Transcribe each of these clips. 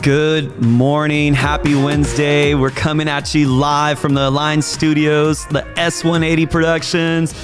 Good morning. Happy Wednesday. We're coming at you live from the Align Studios, the S180 Productions.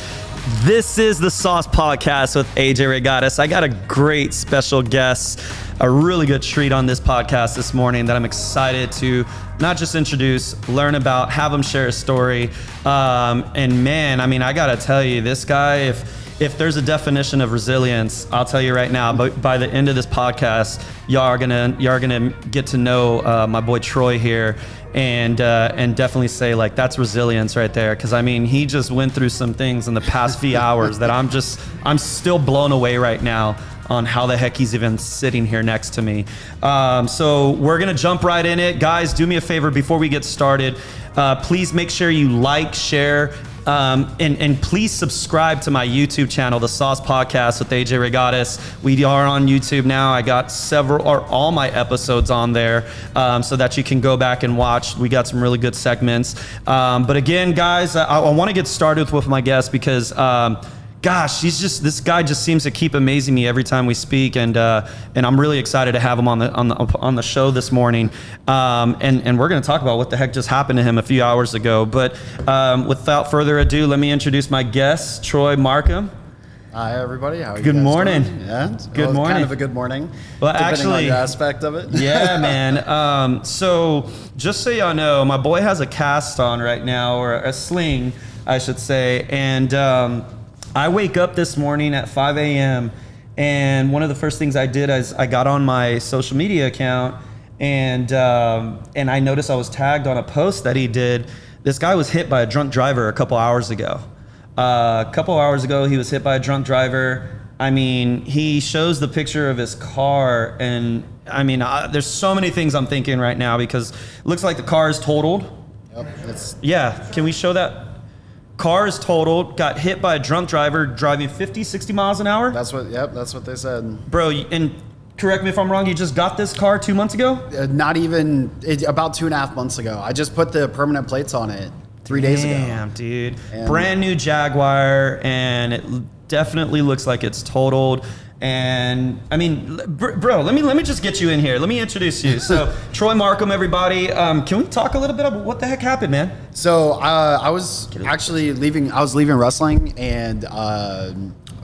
This is the Sauce Podcast with AJ Reygadas. I got a great special guest, a really good treat on this podcast this morning that I'm excited to not just introduce, learn about, have him share a story. And man, I mean, I gotta tell you, this guy, if there's a definition of resilience, I'll tell you right now, but by the end of this podcast, y'all are gonna get to know my boy Troy here, and definitely say like that's resilience right there. Because I mean, he just went through some things in the past few hours that I'm still blown away right now on how the heck he's even sitting here next to me. So we're gonna jump right in it, guys. Do me a favor before we get started. Please make sure you like, share. And please subscribe to my YouTube channel, The Sauce Podcast with AJ Reygadas. We are on YouTube now. I got all my episodes on there so that you can go back and watch. We got some really good segments. But again, guys, I want to get started with my guest because gosh, this guy just seems to keep amazing me every time we speak, and I'm really excited to have him on the show this morning, and we're going to talk about what the heck just happened to him a few hours ago. But without further ado, let me introduce my guest, Troy Marcum. Hi, everybody. How are you? Good morning. Doing? Yeah. Good morning. Kind of a good morning. Well, depending actually, on your aspect of it. Yeah, man. So just so y'all know, my boy has a cast on right now, or a sling, I should say, and I wake up this morning at 5 a.m. and one of the first things I did is I got on my social media account and I noticed I was tagged on a post that he did. This guy was hit by a drunk driver a couple hours ago. He was hit by a drunk driver. I mean, he shows the picture of his car, and I mean, there's so many things I'm thinking right now because it looks like the car is totaled. Yep. Yeah, can we show that? Car is totaled, got hit by a drunk driver driving 50, 60 miles an hour. That's what they said. Bro, and correct me if I'm wrong, you just got this car 2 months ago? About 2.5 months ago. I just put the permanent plates on it 3 days ago. Damn, dude. Brand new Jaguar, and it definitely looks like it's totaled. And I mean, bro, let me just get you in here. Let me introduce you. So, Troy Marcum, everybody. Can we talk a little bit about what the heck happened, man? So I was actually leaving. I was leaving wrestling, and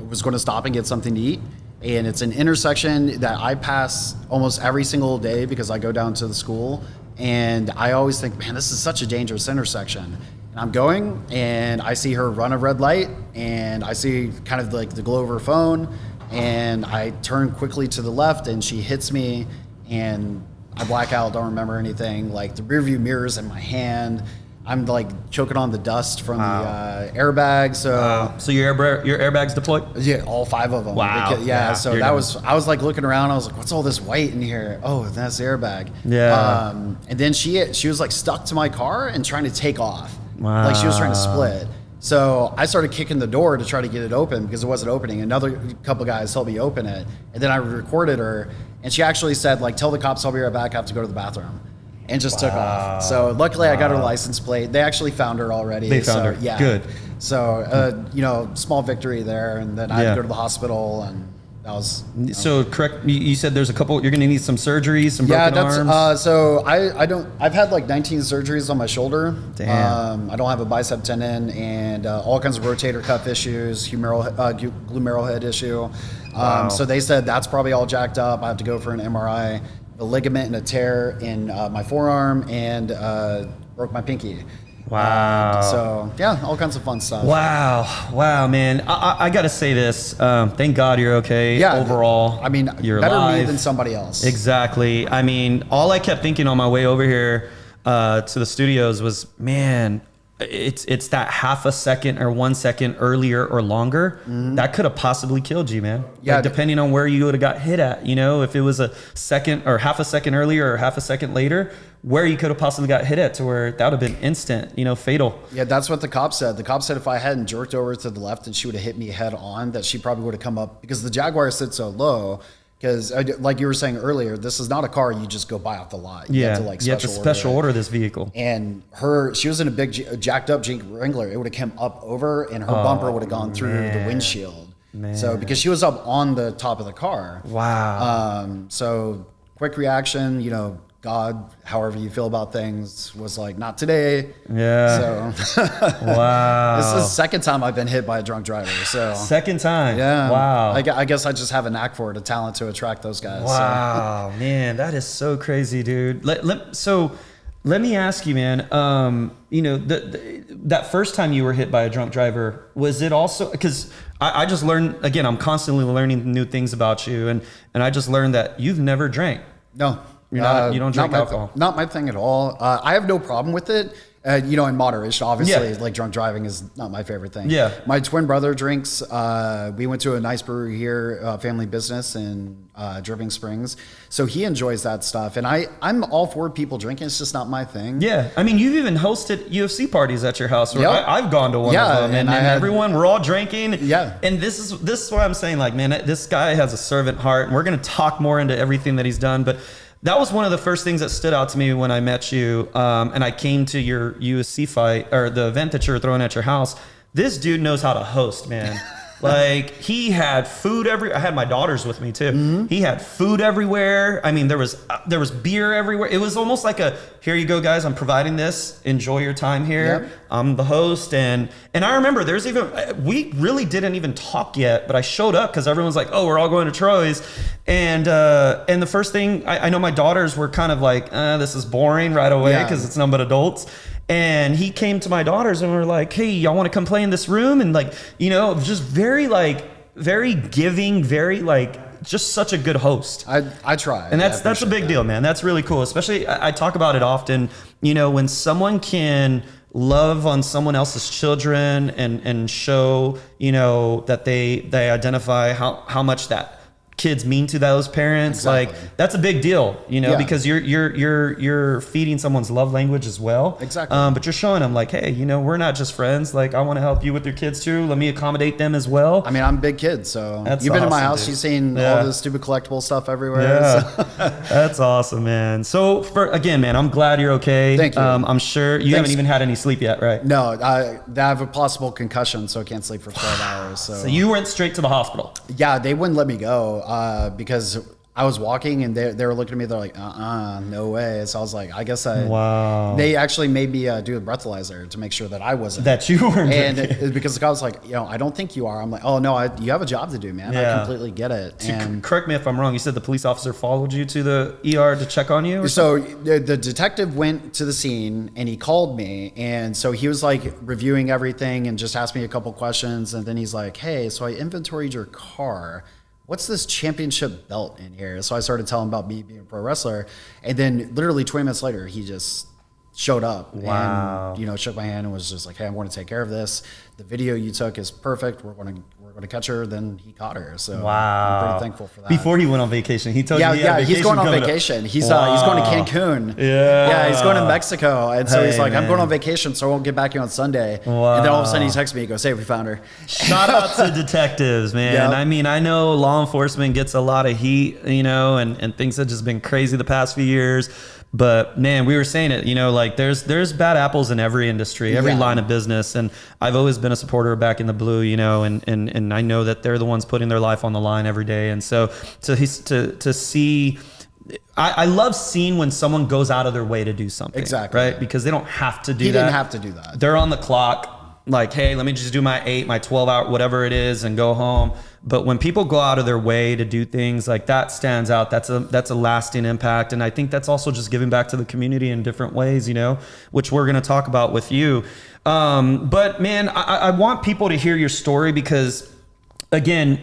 was going to stop and get something to eat. And it's an intersection that I pass almost every single day because I go down to the school. And I always think, man, this is such a dangerous intersection. And I'm going, and I see her run a red light, and I see kind of like the glow of her phone. And I turn quickly to the left, and she hits me, and I black out, don't remember anything. Like, the rearview mirror's in my hand. I'm like choking on the dust from the airbag. So your airbags deployed? Yeah, all 5 of them. Wow. Because, I was like looking around. I was like, what's all this white in here? Oh, that's the airbag. Yeah. And then she was like stuck to my car and trying to take off. Wow. Like she was trying to split. So I started kicking the door to try to get it open because it wasn't opening. Another couple guys helped me open it. And then I recorded her, and she actually said, like, tell the cops I'll be right back. I have to go to the bathroom. And just took off. So luckily I got her license plate. They actually found her already. They found her. Yeah. Good. So, small victory there. And then I had to go to the hospital, and that was... So correct, you said there's a couple, you're going to need some surgeries, some broken arms? So I've had like 19 surgeries on my shoulder. Damn. I don't have a bicep tendon, and all kinds of rotator cuff issues, glomerular head issue. Wow. So they said that's probably all jacked up. I have to go for an MRI. A ligament and a tear in my forearm, and broke my pinky. Wow. So yeah, all kinds of fun stuff. Wow, man. I got to say this. Thank God you're okay. Yeah. Overall, I mean, you're better alive. me than somebody else. Exactly. I mean, all I kept thinking on my way over here to the studios was, man, it's that half a second or 1 second earlier or longer that could have possibly killed you, man. Yeah, like, depending on where you would have got hit at, if it was a second or half a second earlier or half a second later, where you could have possibly got hit at to where that would have been instant, fatal. Yeah, that's what the cop said. The cop said if I hadn't jerked over to the left and she would have hit me head on, that she probably would have come up, because the Jaguar sits so low. Because, like you were saying earlier, this is not a car you just go buy off the lot. You have to special order this vehicle. And she was in a big jacked up Jeep Wrangler. It would have come up over, and her bumper would have gone through the windshield. Man. So because she was up on the top of the car. Wow. So quick reaction, God, however you feel about things, was like, not today. Yeah. So Wow. this is the second time I've been hit by a drunk driver. So Second time. yeah. Wow. I guess I just have a knack for it, a talent to attract those guys. Wow, man, that is so crazy, dude. So let me ask you, man. You know, that first time you were hit by a drunk driver, was it also because I just learned again? I'm constantly learning new things about you, and I just learned that you've never drank. No. You don't drink alcohol. Not my thing at all. I have no problem with it. You know, in moderation, obviously, Yeah. like drunk driving is not my favorite thing. Yeah. My twin brother drinks. We went to a nice brewery here, family business in Dripping Springs. So he enjoys that stuff. And I'm all for people drinking. It's just not my thing. Yeah, I mean, you've even hosted UFC parties at your house. Where Yep. I've gone to one of them, and everyone, we're all drinking. Yeah. And this is what I'm saying. Like, man, this guy has a servant heart, and we're gonna talk more into everything that he's done, but. That was one of the first things that stood out to me when I met you, and I came to your USC fight or the event that you were throwing at your house. This dude knows how to host, man. Like he had food I had my daughters with me too. Mm-hmm. He had food everywhere. I mean, there was beer everywhere. It was almost like here you go, guys. I'm providing this. Enjoy your time here. Yep. I'm the host, and I remember we really didn't even talk yet, but I showed up because everyone's like, oh, we're all going to Troy's, and the first thing I know my daughters were kind of like, this is boring right away because it's nothing but adults. And he came to my daughters and we were like, hey, y'all want to come play in this room? And like, you know, just very giving, very like, just such a good host. I try. And that's a big deal, man. That's really cool. Especially, I talk about it often, you know, when someone can love on someone else's children and show, you know, that they identify how much that kids mean to those parents. Exactly. Like that's a big deal, you know, because you're feeding someone's love language as well. Exactly. But you're showing them like, hey, you know, we're not just friends. Like I want to help you with your kids too. Let me accommodate them as well. I mean, I'm a big kid, so you've been in my house. Dude. You've seen all this stupid collectible stuff everywhere. Yeah. So. That's awesome, man. So again, man, I'm glad you're okay. Thank you. I'm sure you haven't even had any sleep yet, right? No, I have a possible concussion, so I can't sleep for 12 hours. So you went straight to the hospital. Yeah, they wouldn't let me go because I was walking and they were looking at me. They're like, no way. So I was like, I guess they actually made me do a breathalyzer to make sure that I wasn't. That you weren't. And because the guy was like, you know, I don't think you are. I'm like, oh no, you have a job to do, man. Yeah. I completely get it. And correct me if I'm wrong. You said the police officer followed you to the ER to check on you? So the detective went to the scene and he called me. And so he was like reviewing everything and just asked me a couple questions. And then he's like, hey, so I inventoried your car. What's this championship belt in here? So I started telling him about me being a pro wrestler. And then literally 20 minutes later, he just showed up and, you know, shook my hand and was just like, hey, I'm going to take care of this. The video you took is perfect. We're going to catch her. Then he caught her. So I'm pretty thankful for that. Before he went on vacation, he told you he had vacation. He's going on vacation. He's going to Cancun. Yeah, he's going to Mexico. And so he's like, I'm going on vacation, so I won't get back here on Sunday. Wow. And then all of a sudden he texts me, he goes, hey, we found her. Shout out to detectives, man. Yep. I mean, I know law enforcement gets a lot of heat, you know, and things have just been crazy the past few years. But man, we were saying it, you know, like there's bad apples in every industry, every line of business. And I've always been a supporter of Back in the Blue, you know, and I know that they're the ones putting their life on the line every day. And so to see, I love seeing when someone goes out of their way to do something. Exactly. Right? Because they don't have to do that. He didn't have to do that. They're on the clock. Like, hey, let me just do my 8, my 12 hour, whatever it is, and go home. But when people go out of their way to do things like that, stands out. That's a lasting impact. And I think that's also just giving back to the community in different ways, you know, which we're going to talk about with you. But man, I want people to hear your story because, again,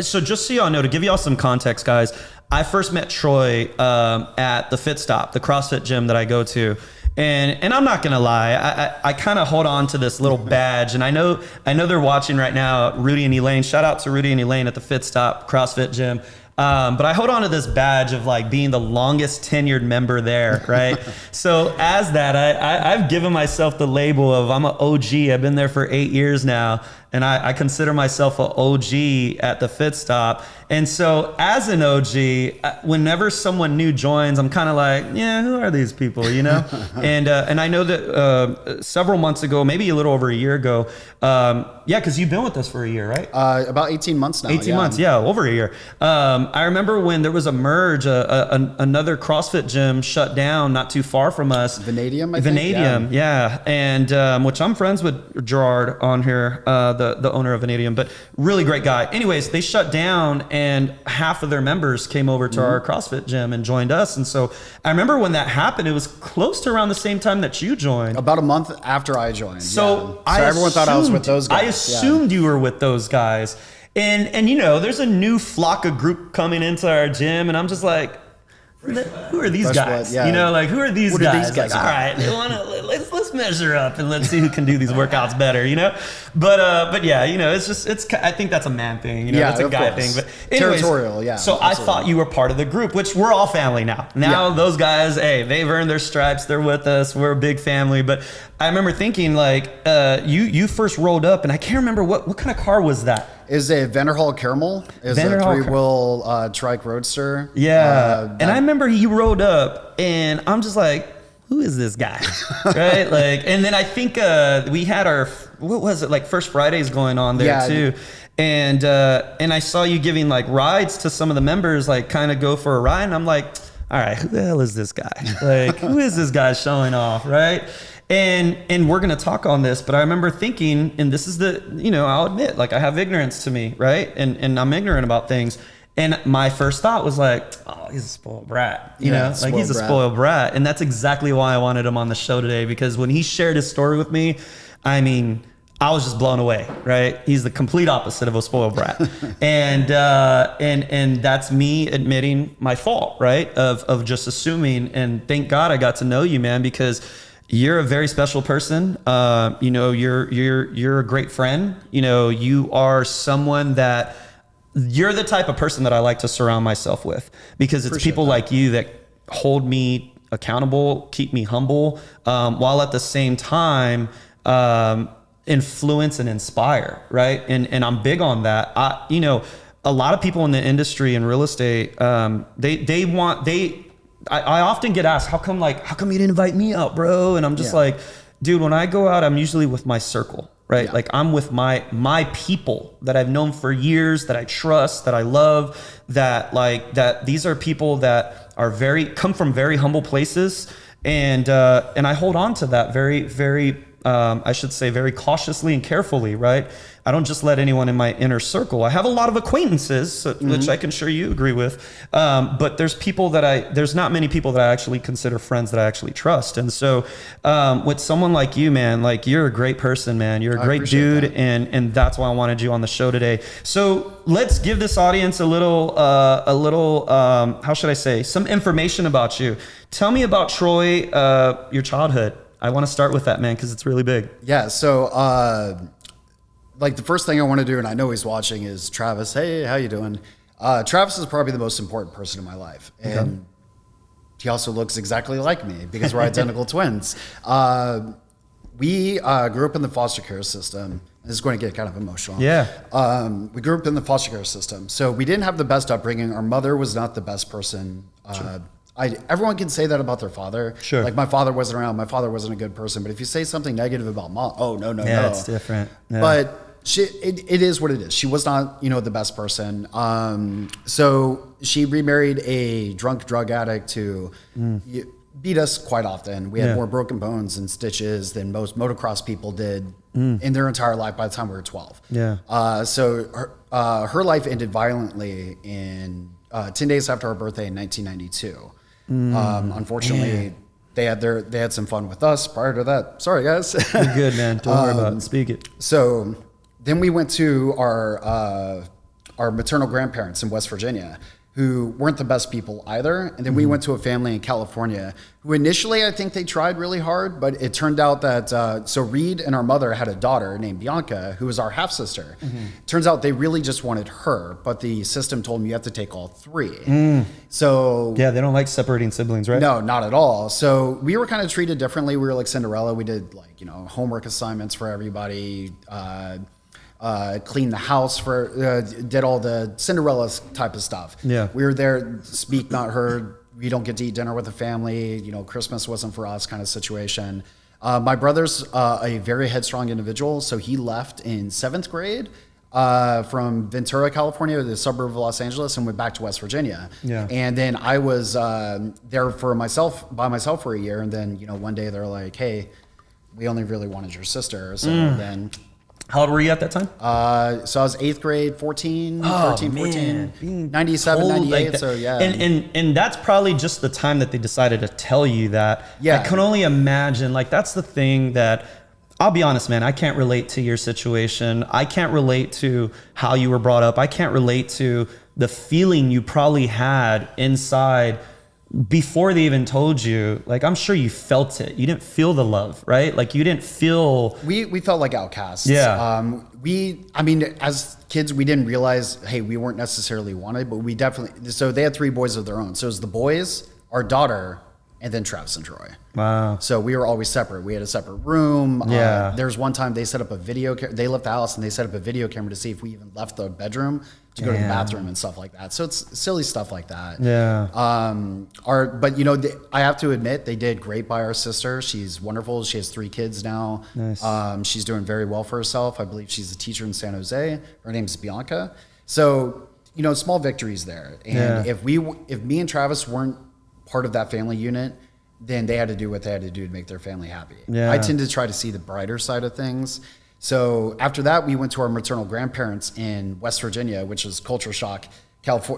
so just so y'all know, to give y'all some context, guys, I first met Troy at the Fit Stop, the CrossFit gym that I go to. And I'm not gonna lie, I kind of hold on to this little badge, and I know they're watching right now. Rudy and Elaine, shout out to Rudy and Elaine at the Fit Stop CrossFit gym. But I hold on to this badge of like being the longest tenured member there, right? So as that, I've given myself the label of I'm an OG. I've been there for 8 years now, and I consider myself an OG at the Fit Stop. And so as an OG, whenever someone new joins, I'm kind of like, yeah, who are these people, you know? And I know that several months ago, maybe a little over a year ago, because you've been with us for a year, right? About 18 months now. 18 months, yeah, over a year. I remember when there was a merge, another CrossFit gym shut down not too far from us. Vanadium, I think? Vanadium, yeah. And which I'm friends with Gerard on here, the owner of Vanadium, but really great guy. Anyways, they shut down and half of their members came over to our CrossFit gym and joined us. And so I remember when that happened, it was close to around the same time that you joined. About a month after I joined. So everyone thought I was with those guys. I assumed you were with those guys. And you know, there's a new flock of group coming into our gym, and I'm just like, who are these guys? You know, like, who are these guys? Like, all right, they wanna, let's measure up and let's see who can do these workouts better, you know? But yeah, you know, I think that's a man thing, you know, that's a guy thing. But anyways, territorial, yeah. So absolutely. I thought you were part of the group, which we're all family now. Now those guys, hey, they've earned their stripes, they're with us, we're a big family. But I remember thinking, like, you first rolled up, and I can't remember what kind of car was that? Is a Vanderhall Caramel. Is a 3-wheel trike roadster. Yeah, and I remember he rode up, and I'm just like, who is this guy, right? Like, and then I think we had our First Fridays going on there too, and I saw you giving like rides to some of the members, like kind of go for a ride, and I'm like, all right, who the hell is this guy? Like, who is this guy showing off, right? And we're going to talk on this, but I remember thinking, and this is I'll admit, like, I have ignorance to me, right? And I'm ignorant about things. And my first thought was like, oh, he's a spoiled brat, you know, like he's a spoiled brat. And that's exactly why I wanted him on the show today, because when he shared his story with me, I mean, I was just blown away, right? He's the complete opposite of a spoiled brat. and that's me admitting my fault, right? Of just assuming. And thank God I got to know you, man, because you're a very special person. You know, you're a great friend. You know, you are someone that you're the type of person that I like to surround myself with, because it's people like you that hold me accountable, keep me humble, while at the same time, influence and inspire. Right. And I'm big on that. A lot of people in the industry in real estate, I often get asked, how come you didn't invite me out, bro? And I'm just like, dude, when I go out, I'm usually with my circle, right? Yeah. Like, I'm with my people that I've known for years, that I trust, that I love, that these are people that are come from very humble places. And I hold on to that very, very, I should say, very cautiously and carefully, right? I don't just let anyone in my inner circle. I have a lot of acquaintances, which I can sure you agree with. But there's not many people that I actually consider friends that I actually trust. And so with someone like you, man, like, you're a great person, man. You're a great dude. And that's why I wanted you on the show today. So let's give this audience a little, how should I say, some information about you. Tell me about Troy, your childhood. I want to start with that, man, because it's really big. Yeah. So, like, the first thing I want to do, and I know he's watching, is Travis. Hey, how you doing? Travis is probably the most important person in my life. And he also looks exactly like me because we're identical twins. We grew up in the foster care system. This is going to get kind of emotional. Yeah. We grew up in the foster care system. So we didn't have the best upbringing. Our mother was not the best person. Sure. Everyone can say that about their father. Sure. Like, my father wasn't around. My father wasn't a good person. But if you say something negative about mom, oh, no. Yeah, it's different. Yeah. But it is what it is. She was not, the best person. So she remarried a drug addict who beat us quite often. We had more broken bones and stitches than most motocross people did in their entire life by the time we were 12. Yeah. So her life ended violently in 10 days after our birthday in 1992. Unfortunately, they had some fun with us prior to that. Sorry, guys. You're good, man. Don't worry about it. Speak it. So then we went to our maternal grandparents in West Virginia, who weren't the best people either. And then we went to a family in California who initially, I think they tried really hard, but it turned out that, so Reed and our mother had a daughter named Bianca, who was our half sister. Turns out they really just wanted her, but the system told them you have to take all three. So yeah, they don't like separating siblings, right? No, not at all. So we were kind of treated differently. We were like Cinderella. We did, like, homework assignments for everybody, cleaned the house did all the Cinderella type of stuff. Yeah. We were there, speak not heard. We don't get to eat dinner with the family. Christmas wasn't for us, kind of situation. My brother's a very headstrong individual. So he left in 7th grade. from Ventura, California, the suburb of Los Angeles, and went back to West Virginia. Yeah. And then I was there by myself for a year. And then, one day they're like, hey, we only really wanted your sister. So then... How old were you at that time? So I was 8th grade, 14, 14, 97, 98. So yeah. And that's probably just the time that they decided to tell you that. Yeah. I can only imagine, like, that's the thing that, I'll be honest, man, I can't relate to your situation. I can't relate to how you were brought up. I can't relate to the feeling you probably had inside before they even told you. Like, I'm sure you felt it. You didn't feel the love, right? Like, you didn't feel... We felt like outcasts. Yeah. As kids, we didn't realize, hey, we weren't necessarily wanted, but we definitely... So they had 3 boys of their own. So it was the boys, our daughter, and then Travis and Troy. Wow. So we were always separate. We had a separate room. Yeah. There's one time they set up a video... They left the house and they set up a video camera to see if we even left the bedroom to go to the bathroom and stuff like that. So it's silly stuff like that. Yeah. But I have to admit, they did great by our sister. She's wonderful. She has 3 kids now. Nice. She's doing very well for herself. I believe she's a teacher in San Jose. Her name's Bianca. So, small victories there. And if me and Travis weren't part of that family unit, then they had to do what they had to do to make their family happy. Yeah. I tend to try to see the brighter side of things. So after that, we went to our maternal grandparents in West Virginia, which is culture shock,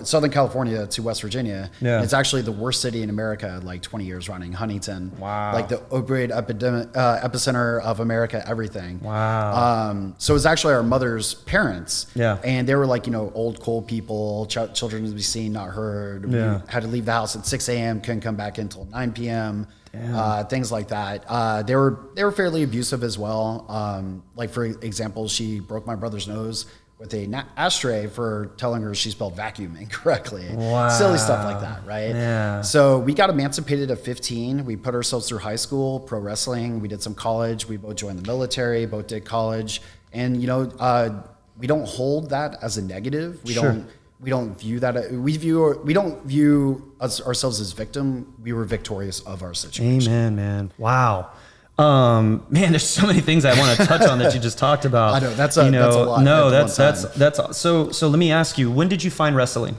Southern California to West Virginia. Yeah. It's actually the worst city in America, like 20 years running, Huntington. Wow. Like the opioid epicenter of America, everything. Wow. So it was actually our mother's parents. Yeah. And they were like, old, cold people, children to be seen, not heard. Yeah. We had to leave the house at 6 a.m., couldn't come back until 9 p.m. Things like that. They were fairly abusive as well. Like, for example, she broke my brother's nose with a ashtray for telling her she spelled vacuum incorrectly. Wow. Silly stuff like that, right? Yeah. So we got emancipated at 15. We put ourselves through high school, pro wrestling. We did some college. We both joined the military, both did college. And, we don't hold that as a negative. We don't view that. We don't view ourselves as victim. We were victorious of our situation. Amen, man. Wow. Man, there's so many things I want to touch on that you just talked about. I know that's a lot. No, that's so let me ask you, when did you find wrestling?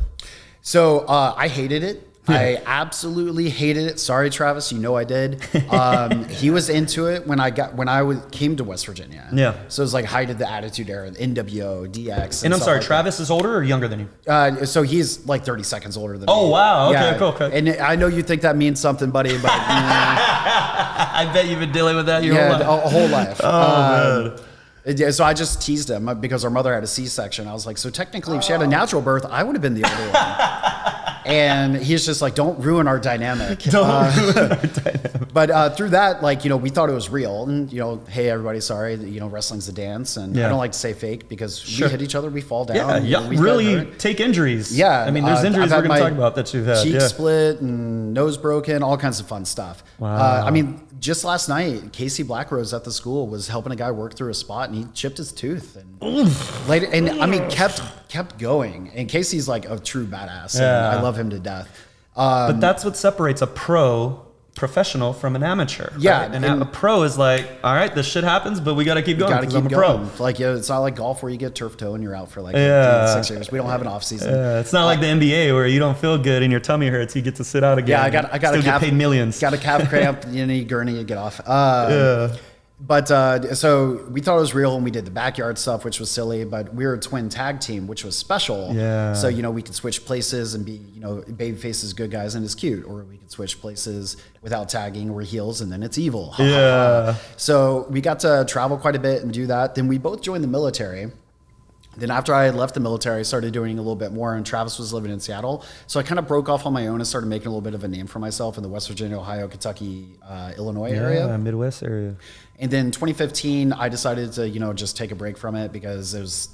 So I hated it. I absolutely hated it. Sorry, Travis. I did. He was into it when I came to West Virginia. Yeah. So it was like height of the Attitude Era, NWO, DX. And I'm sorry, like Travis is older or younger than you? So he's like 30 seconds older than me. Oh, wow. Okay, yeah. cool. Okay. And I know you think that means something, buddy, but I bet you've been dealing with that your whole life. A whole life. Oh, man. So I just teased him because our mother had a C-section. I was like, so technically, if she had a natural birth, I would have been the older one. And he's just like, don't ruin our dynamic. But through that, we thought it was real. And, hey, everybody, sorry, wrestling's a dance. And I don't like to say fake because we hit each other, we fall down. Yeah, really take injuries. Yeah. I mean, there's injuries we're going to talk about that you've had. Cheek split and nose broken, all kinds of fun stuff. Wow. Just last night, Casey Blackrose at the school was helping a guy work through a spot, and he chipped his tooth. And kept going. And Casey's like a true badass. Yeah. And I love him to death. But that's what separates a professional from an amateur. Yeah. Right? And a pro is like, all right, this shit happens, but we got to keep going. I'm a pro. It's not like golf where you get turf toe and you're out for 6 years. We don't have an off season. It's not like the NBA where you don't feel good and your tummy hurts. You get to sit out again. Yeah, I got still a calf, get paid millions. Got a calf cramp, knee gurney, you get off. But so we thought it was real, and we did the backyard stuff, which was silly. But we were a twin tag team, which was special. Yeah. So we could switch places and be baby faces, good guys, and it's cute, or we could switch places without tagging. We're heels, and then it's evil. Yeah. So we got to travel quite a bit and do that. Then we both joined the military. Then after I had left the military, I started doing a little bit more, and Travis was living in Seattle. So I kind of broke off on my own and started making a little bit of a name for myself in the West Virginia, Ohio, Kentucky, Illinois area. Yeah, Midwest area. And then 2015, I decided to, just take a break from it because it was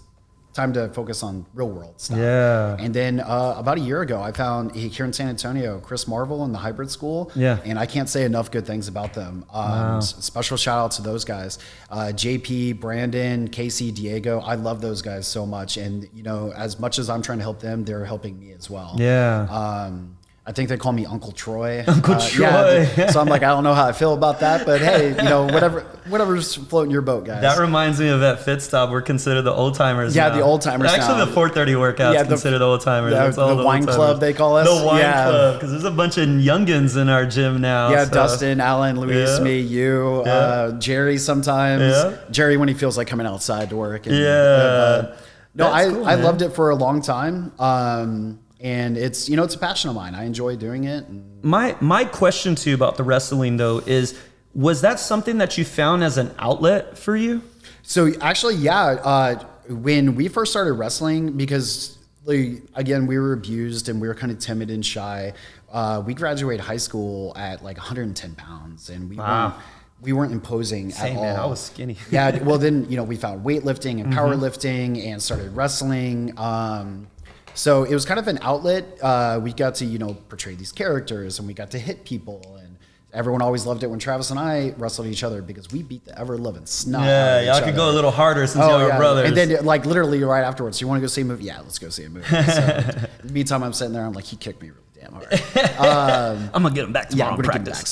time to focus on real world stuff. Yeah. And then about a year ago, I found here in San Antonio, Chris Marvel in the hybrid school. Yeah. And I can't say enough good things about them. Wow. Special shout out to those guys. JP, Brandon, Casey, Diego. I love those guys so much. And, as much as I'm trying to help them, they're helping me as well. Yeah. I think they call me Uncle Troy. Uncle Troy. Yeah, so I'm like, I don't know how I feel about that, but hey, whatever's floating your boat, guys. That reminds me of at Fit Stop. We're considered the old timers. Yeah, now. the old timers. Actually, now. the 430 workouts considered the old timers. That's all the wine club they call us. The wine club, because there's a bunch of youngins in our gym now. Yeah, so. Dustin, Alan, Luis, me, you, Jerry sometimes. Yeah. Jerry when he feels like coming outside to work. And, I loved it for a long time. And it's a passion of mine. I enjoy doing it. And my question to you about the wrestling though is, was that something that you found as an outlet for you? So actually, yeah. When we first started wrestling, because again, we were abused and we were kind of timid and shy. We graduated high school at like 110 pounds, and we weren't imposing at all. Man, I was skinny. Yeah. Well, then we found weightlifting and powerlifting and started wrestling. So it was kind of an outlet. We got to, portray these characters, and we got to hit people, and everyone always loved it when Travis and I wrestled each other because we beat the ever-loving snot out of y'all could go a little harder since y'all are brothers. And then, literally right afterwards, you want to go see a movie? Yeah, let's go see a movie. So, meantime, I'm sitting there, I'm like, he kicked me really damn hard. I'm going to get him back tomorrow in practice.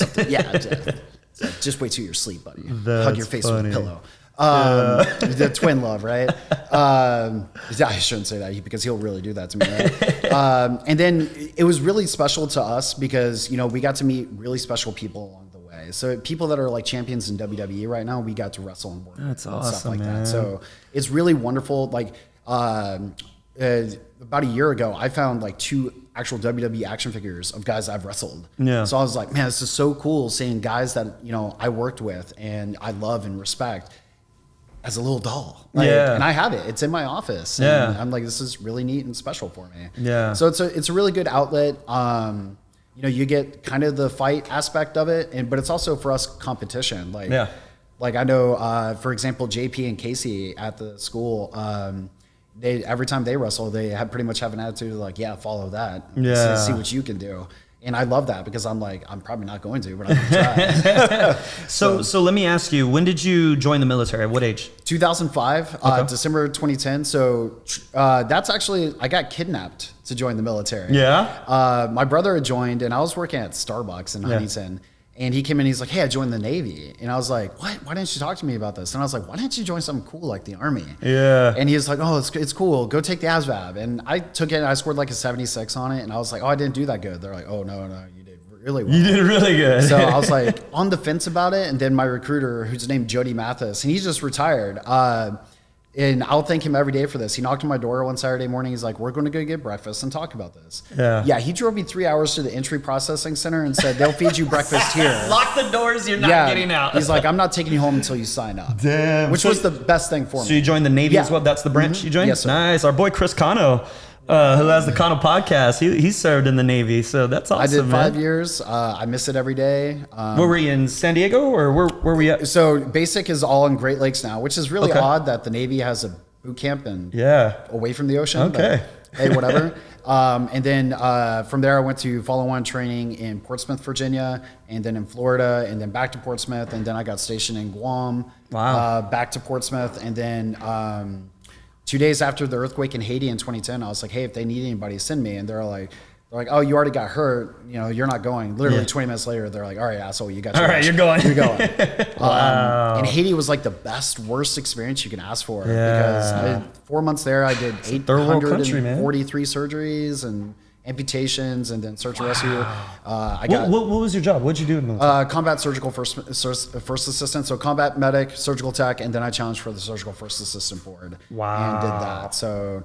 Just wait till you're asleep, buddy. That's hug your face funny. with a pillow. The twin love, right? I shouldn't say that because he'll really do that to me, right? And then it was really special to us because, we got to meet really special people along the way. So people that are like champions in WWE right now, we got to wrestle and work. That's and awesome, stuff like man. that. So it's really wonderful. Like, about a year ago, I found like 2 actual WWE action figures of guys I've wrestled. Yeah. So I was like, man, this is so cool seeing guys that, I worked with and I love and respect as a little doll. And I have it. It's in my office. And I'm like, this is really neat and special for me. Yeah. So it's a really good outlet. You get kind of the fight aspect of it, but it's also for us competition. Like I know, for example, JP and Casey at the school, every time they wrestle, they pretty much have an attitude of like, yeah, follow that. See what you can do. And I love that because I'm like, I'm probably not going to, but I'm going to try. So let me ask you, when did you join the military? At what age? 2005, December 2010. So that's actually, I got kidnapped to join the military. Yeah. My brother had joined, and I was working at Starbucks in Huntington. And he came in, he's like, hey, I joined the Navy. And I was like, what? Why didn't you talk to me about this? And I was like, why didn't you join something cool like the Army? Yeah. And he was like, oh, it's cool. Go take the ASVAB. And I took it, and I scored like a 76 on it. And I was like, oh, I didn't do that good. They're like, oh, no, you did really well. You did really good. So I was like on the fence about it. And then my recruiter, who's named Jody Mathis, and he just retired. And I'll thank him every day for this. He knocked on my door one Saturday morning. He's like, we're going to go get breakfast and talk about this. Yeah, he drove me 3 hours to the entry processing center and said, they'll feed you breakfast here. Lock the doors, you're not getting out. He's like, I'm not taking you home until you sign up. Damn. Which was the best thing for me. So you joined the Navy as well? That's the branch you joined? Yes, sir. Nice. Our boy Chris Cano, who has the Cano podcast, he served in the Navy. So that's awesome, I did 5 years. I miss it every day. Where were you, in San Diego, or where were we at? So basic is all in Great Lakes now, which is really odd that the Navy has a boot camp and away from the ocean. Okay. But, hey, whatever. And then from there, I went to follow-on training in Portsmouth, Virginia, and then in Florida, and then back to Portsmouth, and then I got stationed in Guam. Wow. Back to Portsmouth, and then 2 days after the earthquake in Haiti in 2010, I was like, hey, if they need anybody, send me. And they're like, oh, you already got hurt. You're not going. Literally 20 minutes later, they're like, all right, asshole, you got your all right, you're going. You're going. Wow. And Haiti was like the worst experience you can ask for. Because 4 months there, I did 843 surgeries and amputations, and then search and rescue. What was your job? What did you do in the military? Combat surgical first assistant. So combat medic, surgical tech, and then I challenged for the surgical first assistant board. Wow. And did that. So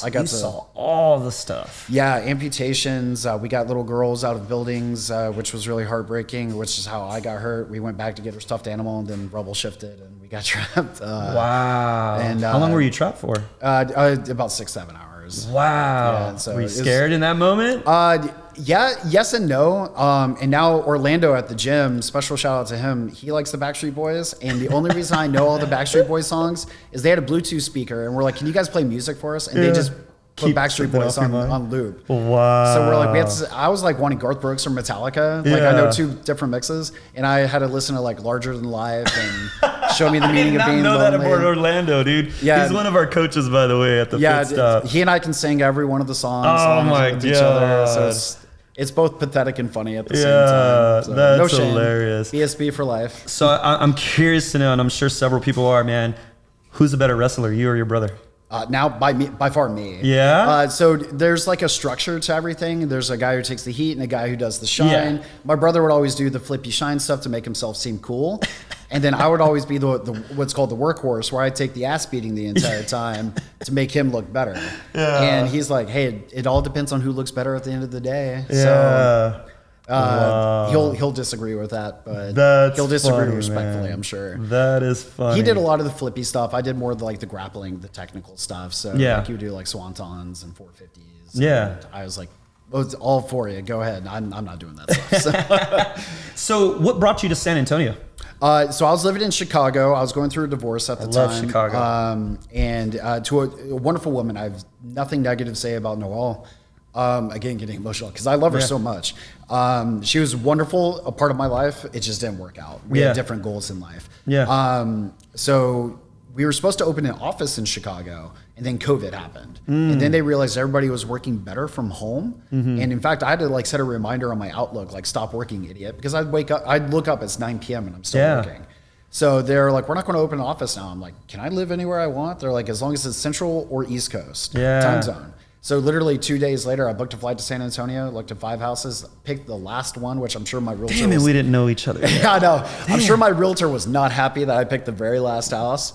I got saw all the stuff. Yeah, amputations. We got little girls out of buildings, which was really heartbreaking, which is how I got hurt. We went back to get her stuffed animal, and then rubble shifted, and we got trapped. Wow. And how long were you trapped for? About 6-7 hours. Wow. Yeah, so were you scared in that moment? Yeah, yes and no. And now Orlando at the gym, special shout out to him. He likes the Backstreet Boys. And the only reason I know all the Backstreet Boys songs is they had a Bluetooth speaker, and we're like, can you guys play music for us? And they just put Backstreet Boys on loop. Wow. So we're like, I was like wanting Garth Brooks or Metallica. Like I know 2 different mixes, and I had to listen to like Larger Than Life and Show Me the Meaning of Being Lonely. I did not know that about Orlando, dude. Yeah. He's one of our coaches, by the way, at the Fit Stop. He and I can sing every one of the songs. Oh my God. Each other, so It's both pathetic and funny at the same time. So, that's no shame. hilarious. BSB for life. So I'm curious to know, and I'm sure several people are, man, who's a better wrestler, you or your brother? Now, by far me. Yeah? So there's like a structure to everything. There's a guy who takes the heat and a guy who does the shine. Yeah. My brother would always do the flippy shine stuff to make himself seem cool. And then I would always be the what's called the workhorse, where I take the ass beating the entire time to make him look better. Yeah. And he's like, hey, it all depends on who looks better at the end of the day. Yeah. So Wow. he'll disagree with that, but That's he'll disagree funny, respectfully, man. I'm sure. That is funny. He did a lot of the flippy stuff. I did more of like the grappling, the technical stuff. So Yeah. like you do like swantons and 450s. Yeah. And I was like, well, it's all for you. Go ahead. I'm not doing that stuff. So what brought you to San Antonio? So I was living in Chicago. I was going through a divorce at the time. love Chicago. And to a wonderful woman. I have nothing negative to say about Noelle. Again, getting emotional because I love her so much. She was wonderful, a part of my life. It just didn't work out. We had different goals in life. Yeah. So we were supposed to open an office in Chicago, and then COVID happened. And then they realized everybody was working better from home. And in fact, I had to like set a reminder on my Outlook, like stop working, idiot, because I'd look up, it's 9 p.m. and I'm still working. So they're like, we're not going to open an office now. I'm like, can I live anywhere I want? They're like, as long as it's Central or East Coast time zone. So literally 2 days later, I booked a flight to San Antonio, looked at 5 houses, picked the last one, which I'm sure my realtor Damn it, we didn't know each other. Yeah, I know. I'm sure my realtor was not happy that I picked the very last house.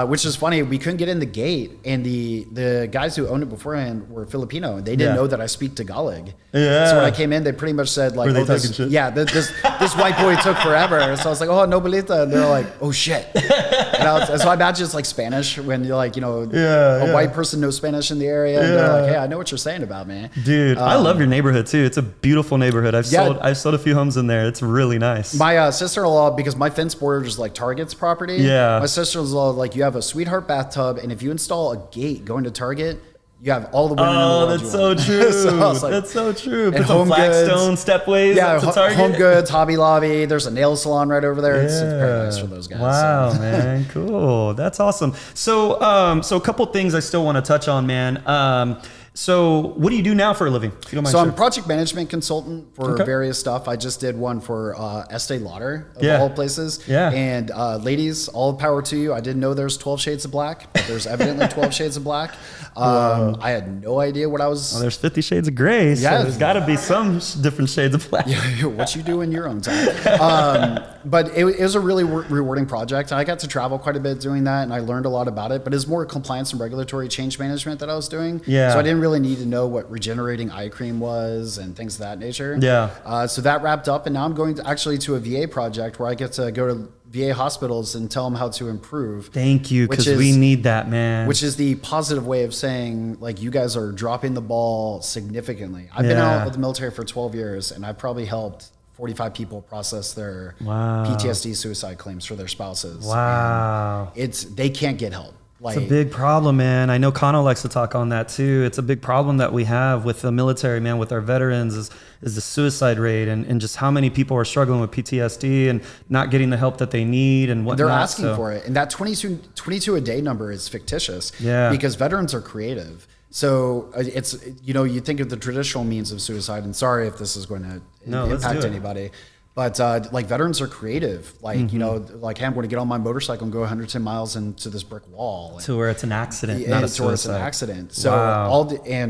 Which is funny. We couldn't get in the gate, and the guys who owned it beforehand were Filipino, and they didn't know that I speak Tagalog. Yeah. So when I came in, they pretty much said like, Were they "Oh, talking this, shit? yeah, this white boy took forever." So I was like, "Oh, nobilita," and they're like, "Oh shit." And so I imagine it's like Spanish when you're like, a white person knows Spanish in the area, and they're like, "Hey, I know what you're saying about me." Dude, I love your neighborhood too. It's a beautiful neighborhood. I've sold a few homes in there. It's really nice. My sister-in-law, because my fence borders like Target's property. Yeah. My sister-in-law, like, you have a sweetheart bathtub, and if you install a gate going to Target, you have all the women in the world. That's so true. So like, that's so true. and Put some flagstone stepways up to Target. Home Goods, Hobby Lobby. There's a nail salon right over there. It's paradise for those guys. Wow, man, cool. That's awesome. So, so a couple things I still want to touch on, man. So what do you do now for a living? If you don't mind. So I'm a project management consultant for various stuff. I just did one for Estee Lauder of all places. Yeah. And ladies, all power to you. I didn't know there's 12 shades of black, but there's evidently 12 shades of black. I had no idea what I was. Well, there's 50 Shades of Gray. So there's got to be some different shades of black. What you do in your own time. But it was a really rewarding project. And I got to travel quite a bit doing that, and I learned a lot about it. But it's more compliance and regulatory change management that I was doing. Yeah. So I didn't really need to know what regenerating eye cream was and things of that nature. Yeah. So that wrapped up, and now I'm going to a VA project where I get to go to VA hospitals and tell them how to improve. Thank you, because we need that, man. Which is the positive way of saying, like, you guys are dropping the ball significantly. I've been out of the military for 12 years, and I've probably helped 45 people process their PTSD suicide claims for their spouses. Wow. And they can't get help. Like, it's a big problem, man. I know Kano likes to talk on that too. It's a big problem that we have with the military, man, with our veterans is the suicide rate and just how many people are struggling with PTSD and not getting the help that they need and whatnot. They're asking for it. And that 22 a day number is fictitious because veterans are creative. So it's, you think of the traditional means of suicide, and sorry if this is going to impact anybody. But like veterans are creative, like like, hey, I'm going to get on my motorcycle and go 110 miles into this brick wall, to where it's an accident, not a suicide. Where it's an accident. So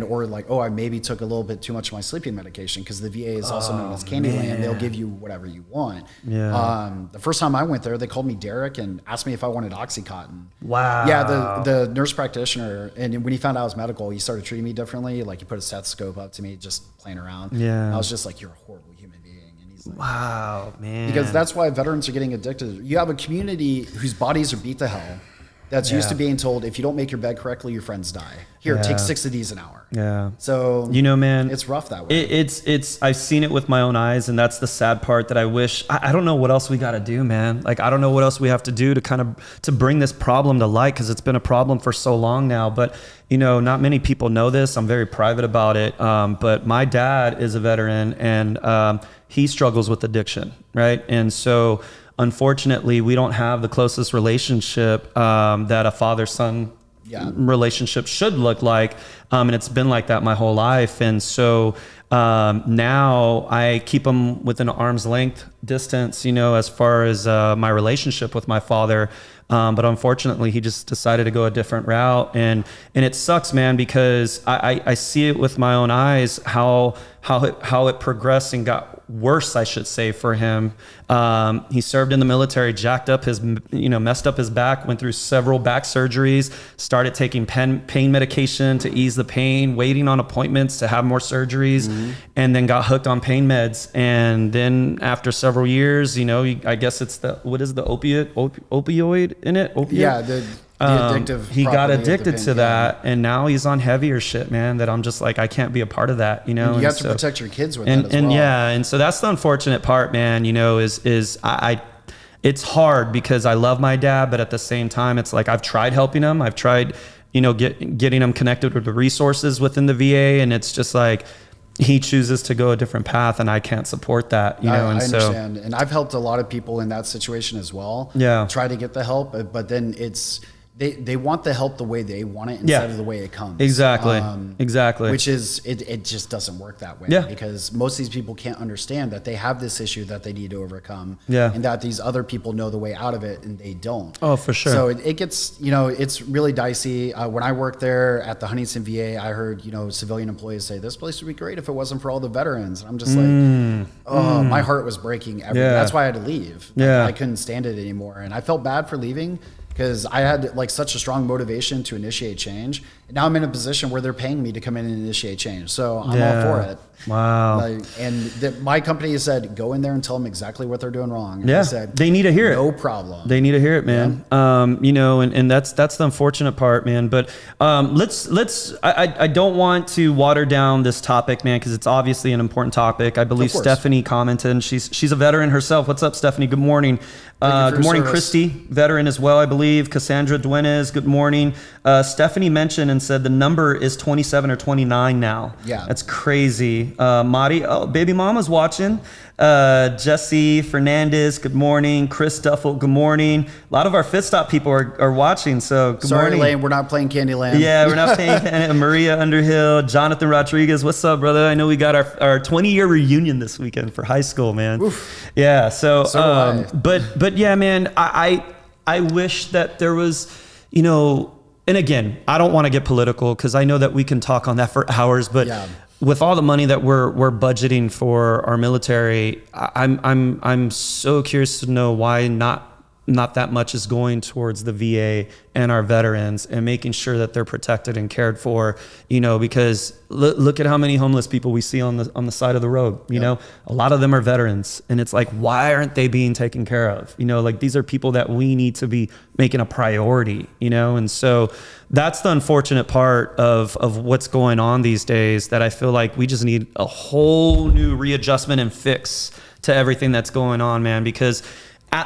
or like, I maybe took a little bit too much of my sleeping medication, because the VA is also known as Candyland. They'll give you whatever you want. The first time I went there, they called me Derek and asked me if I wanted OxyContin. Wow. Yeah, the nurse practitioner, and when he found out I was medical, he started treating me differently. Like, he put a stethoscope up to me, just playing around. Yeah. And I was just like, you're a horrible human being. Like, wow, man. Because that's why veterans are getting addicted. You have a community whose bodies are beat to hell that's used to being told, if you don't make your bed correctly, your friends die. Here, take 6 of these an hour. Yeah. So, man, it's rough that way. It's I've seen it with my own eyes, and that's the sad part that I wish, I don't know what else we got to do, man. Like, I don't know what else we have to do to bring this problem to light, because it's been a problem for so long now. But, not many people know this. I'm very private about it. But my dad is a veteran, and he struggles with addiction, right? And so, unfortunately, we don't have the closest relationship that a father-son relationship should look like. And it's been like that my whole life. And so now I keep them within an arm's length distance, you know, as far as my relationship with my father. But unfortunately, he just decided to go a different route, and it sucks, man, because I see it with my own eyes how it progressed and got worse, I should say, for him. He served in the military, messed up his back, went through several back surgeries, started taking pain medication to ease the pain, waiting on appointments to have more surgeries, and then got hooked on pain meds. And then after several years, you know, I guess it's what is the opioid in it? Opiate? Yeah, the addictive. He got addicted to that, and now he's on heavier shit, man. That I'm just like, I can't be a part of that, you know. And you have to protect your kids with that as well. And so that's the unfortunate part, man. You know, is it's hard because I love my dad, but at the same time, it's like I've tried helping him. I've tried, you know, getting him connected with the resources within the VA, and it's just like, he chooses to go a different path, and I can't support that, you know. I understand. And I've helped a lot of people in that situation as well. Yeah. Try to get the help, but then they want the help the way they want it instead of the way it comes. Exactly. Which is, it just doesn't work that way. Yeah. Because most of these people can't understand that they have this issue that they need to overcome. Yeah. And that these other people know the way out of it and they don't. Oh, for sure. So it gets, you know, it's really dicey. When I worked there at the Huntington VA, I heard, you know, civilian employees say, this place would be great if it wasn't for all the veterans. And I'm just like, my heart was breaking. That's why I had to leave. Yeah. I couldn't stand it anymore. And I felt bad for leaving, because I had like such a strong motivation to initiate change. And now I'm in a position where they're paying me to come in and initiate change. So I'm all for it. Wow. My company said, go in there and tell them exactly what they're doing wrong. And yeah. I said, they need to hear it. No problem. They need to hear it, man. Yeah. You know, and that's the unfortunate part, man. But I don't want to water down this topic, man, because it's obviously an important topic. I believe Stephanie commented, and she's a veteran herself. What's up, Stephanie? Good morning. Good morning, Christy, veteran as well, I believe. Cassandra Duenes, good morning. Stephanie mentioned and said the number is 27 or 29 now. Yeah. That's crazy. Mari, baby mama's watching. Jesse Fernandez, good morning. Chris Duffel, good morning. A lot of our Fit Stop people are watching, so good morning. Sorry, Lane, we're not playing Candyland. Yeah, we're not playing Maria Underhill, Jonathan Rodriguez, what's up, brother? I know we got our 20-year reunion this weekend for high school, man. Oof. Yeah, so but yeah, man, I wish that there was, you know, and again, I don't want to get political because I know that we can talk on that for hours, but with all the money that we're budgeting for our military, I'm so curious to know why not that much is going towards the VA and our veterans and making sure that they're protected and cared for, you know, because look at how many homeless people we see on the side of the road, you know, a lot of them are veterans, and it's like, why aren't they being taken care of? You know, like, these are people that we need to be making a priority, you know? And so that's the unfortunate part of what's going on these days, that I feel like we just need a whole new readjustment and fix to everything that's going on, man, because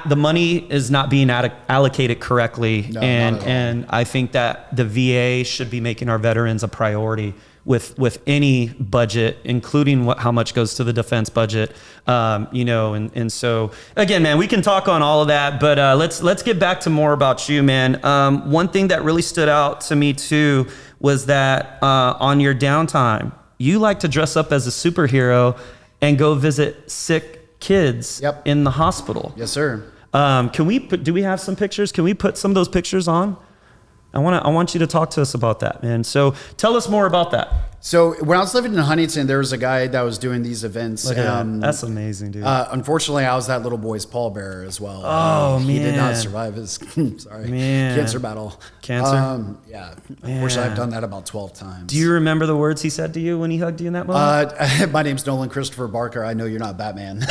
the money is not being allocated correctly. No, and I think that the VA should be making our veterans a priority with any budget, including how much goes to the defense budget. You know, and so again, man, we can talk on all of that, but let's get back to more about you, man. One thing that really stood out to me too was that on your downtime, you like to dress up as a superhero and go visit sick kids in the hospital. Yes, sir. Do we have some pictures? Can we put some of those pictures on? I want you to talk to us about that, man. So tell us more about that. So when I was living in Huntington, there was a guy that was doing these events. That's amazing, dude. Unfortunately, I was that little boy's pallbearer as well. Oh, man. He did not survive his cancer battle. Cancer? Yeah. Unfortunately, I've done that about 12 times. Do you remember the words he said to you when he hugged you in that moment? My name's Nolan Christopher Barker. I know you're not Batman.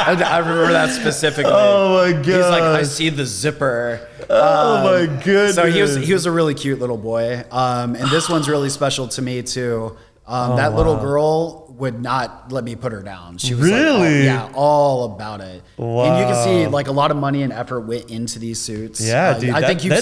I remember that specifically. Oh, my God. He's like, I see the zipper. Oh, my goodness. So he was a really cute little boy. And this one's really special to me too. That little girl would not let me put her down. She was really? All about it. Wow. And you can see like a lot of money and effort went into these suits. Yeah, dude. I think you've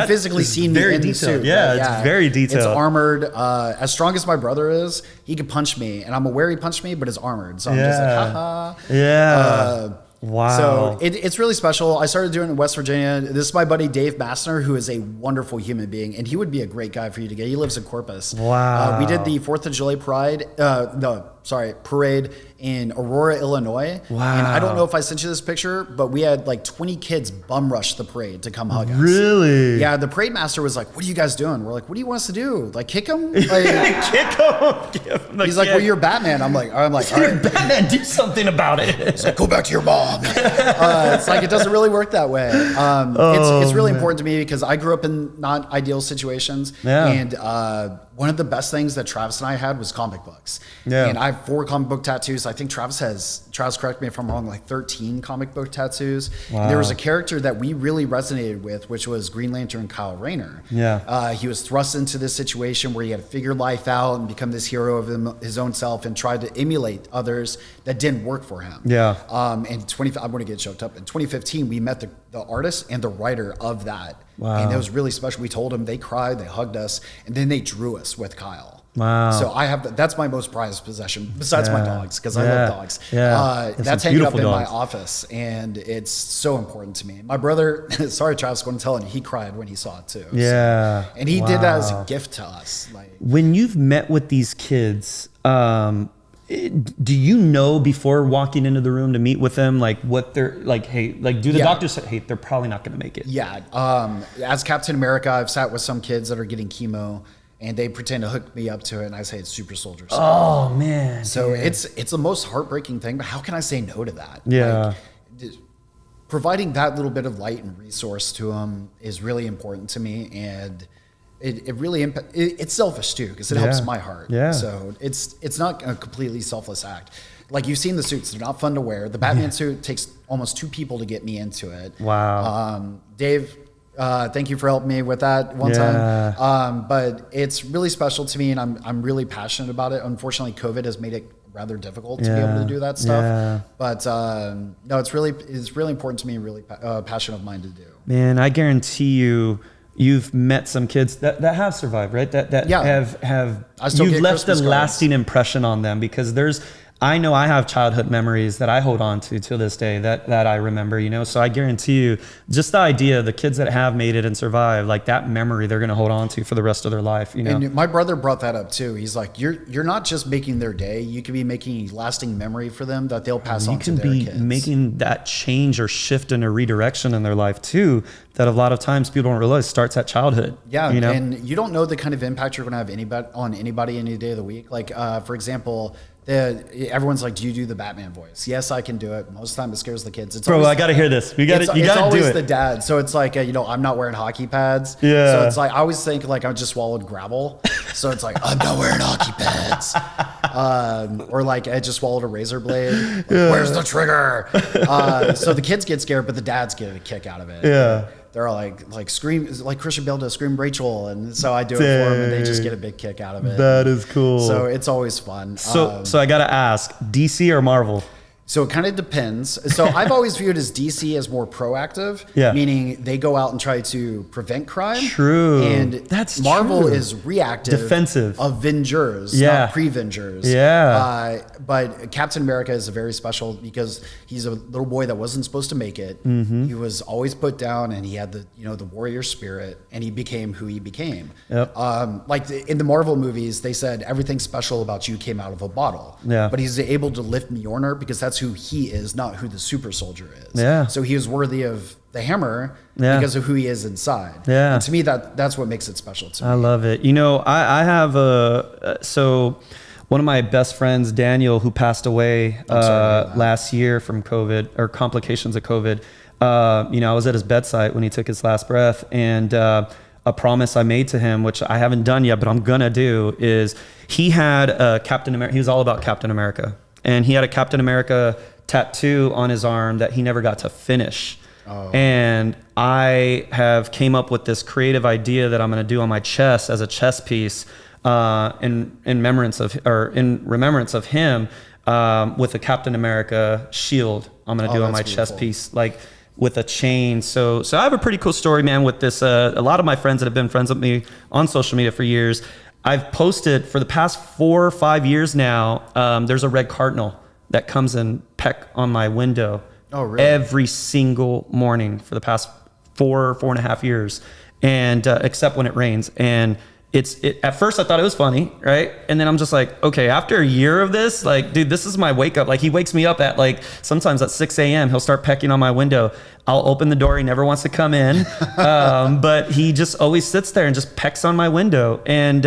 physically seen me in the suit. Yeah, it's very detailed. It's armored. As strong as my brother is, he could punch me, and I'm aware he punched me, but it's armored. So I'm just like, haha. Yeah. Wow. So it's really special. I started doing it in West Virginia. This is my buddy Dave Massner, who is a wonderful human being, and he would be a great guy for you to get. He lives in Corpus. Wow. We did the 4th of July parade in Aurora, Illinois. Wow. And I don't know if I sent you this picture, but we had like 20 kids bum rush the parade to come hug us. Really? Yeah, the parade master was like, "What are you guys doing?" We're like, "What do you want us to do? Like kick him?" Like, kick him. He's like, "Well, you're Batman." I'm like, "All right, Batman, do something about it." He's like, "Go back to your mom." It's like it doesn't really work that way. It's really important to me because I grew up in not ideal situations, and one of the best things that Travis and I had was comic books. Yeah. And I have 4 comic book tattoos. I think Travis, correct me if I'm wrong, like 13 comic book tattoos. Wow. There was a character that we really resonated with, which was Green Lantern Kyle Rayner. Yeah. He was thrust into this situation where he had to figure life out and become this hero of his own self and tried to emulate others that didn't work for him. Yeah. I'm going to get choked up. In 2015, we met the artist and the writer of that. Wow. And it was really special. We told them, they cried, they hugged us, and then they drew us with Kyle. Wow. So that's my most prized possession besides my dogs, because I love dogs. Yeah. That's hanging up in my office, and it's so important to me. My brother, sorry, Travis, going to tell him, he cried when he saw it too. Yeah. So, and he did that as a gift to us. Like, when you've met with these kids, do you know before walking into the room to meet with them, like what they're like, hey, like do the doctors say, hey, they're probably not going to make it? Yeah. As Captain America, I've sat with some kids that are getting chemo and they pretend to hook me up to it. And I say, it's super soldier. Oh man. So it's the most heartbreaking thing, but how can I say no to that? Yeah. Like, providing that little bit of light and resource to them is really important to me. And it really it's selfish too, because it helps my heart. Yeah. So it's not a completely selfless act. Like, you've seen the suits; they're not fun to wear. The Batman suit takes almost 2 people to get me into it. Wow. Dave, thank you for helping me with that one time. But it's really special to me, and I'm really passionate about it. Unfortunately, COVID has made it rather difficult to be able to do that stuff. Yeah. But no, it's really important to me, really passion of mine to do. Man, I guarantee you've met some kids that have survived, right? That have you've left a lasting impression on them, because I know I have childhood memories that I hold on to this day that I remember, you know? So I guarantee you, just the idea, the kids that have made it and survived, like that memory they're going to hold on to for the rest of their life, you know? And my brother brought that up too. He's like, you're not just making their day, you could be making a lasting memory for them that they'll pass on to their kids. You can be making that change or shift in a redirection in their life too, that a lot of times people don't realize starts at childhood. Yeah, you know? And you don't know the kind of impact you're going to have on anybody any day of the week. Like, for example, everyone's like, do you do the Batman voice? Yes, I can do it. Most of the time it scares the kids. I got to hear this. You got to do it. It's always the dad. So it's like, I'm not wearing hockey pads. Yeah. So it's like, I always think like I just swallowed gravel. So it's like, I'm not wearing hockey pads. Or like I just swallowed a razor blade. Like, where's the trigger? So the kids get scared, but the dads get a kick out of it. Yeah. They're like scream, like Christian Bale does Scream Rachel, and so I do it for them, and they just get a big kick out of it. That is cool. So it's always fun. So I gotta ask, DC or Marvel? So it kind of depends. So I've always viewed as DC as more proactive, meaning they go out and try to prevent crime. True. And Marvel is reactive. Defensive. Avengers, not Prevengers. Yeah. But Captain America is very special because he's a little boy that wasn't supposed to make it. Mm-hmm. He was always put down, and he had the warrior spirit, and he became who he became. Yep. Like in the Marvel movies, they said everything special about you came out of a bottle. Yeah. But he's able to lift Mjolnir because that's who he is, not who the super soldier is. Yeah. So he was worthy of the hammer because of who he is inside. Yeah. And to me, that's what makes it special to me. I love it. I have so one of my best friends, Daniel, who passed away last year from COVID or complications of COVID. I was at his bedside when he took his last breath, and a promise I made to him, which I haven't done yet, but I'm gonna do, is he had a Captain America. He was all about Captain America. And he had a Captain America tattoo on his arm that he never got to finish. Oh. And I have came up with this creative idea that I'm going to do on my chest as a chest piece in remembrance of him with a Captain America shield. I'm going to do on my chest piece, like with a chain. So I have a pretty cool story, man, with this. A lot of my friends that have been friends with me on social media for years, I've posted for the past 4 or 5 years now. There's a red cardinal that comes and peck on my window Oh, really? Every single morning for the past 4.5 years, and except when it rains. And at first I thought it was funny, right? And then I'm just like, okay, after a year of this, like, dude, this is my wake up. Like, he wakes me up at like sometimes at 6 a.m. He'll start pecking on my window. I'll open the door. He never wants to come in, but he just always sits there and just pecks on my window. And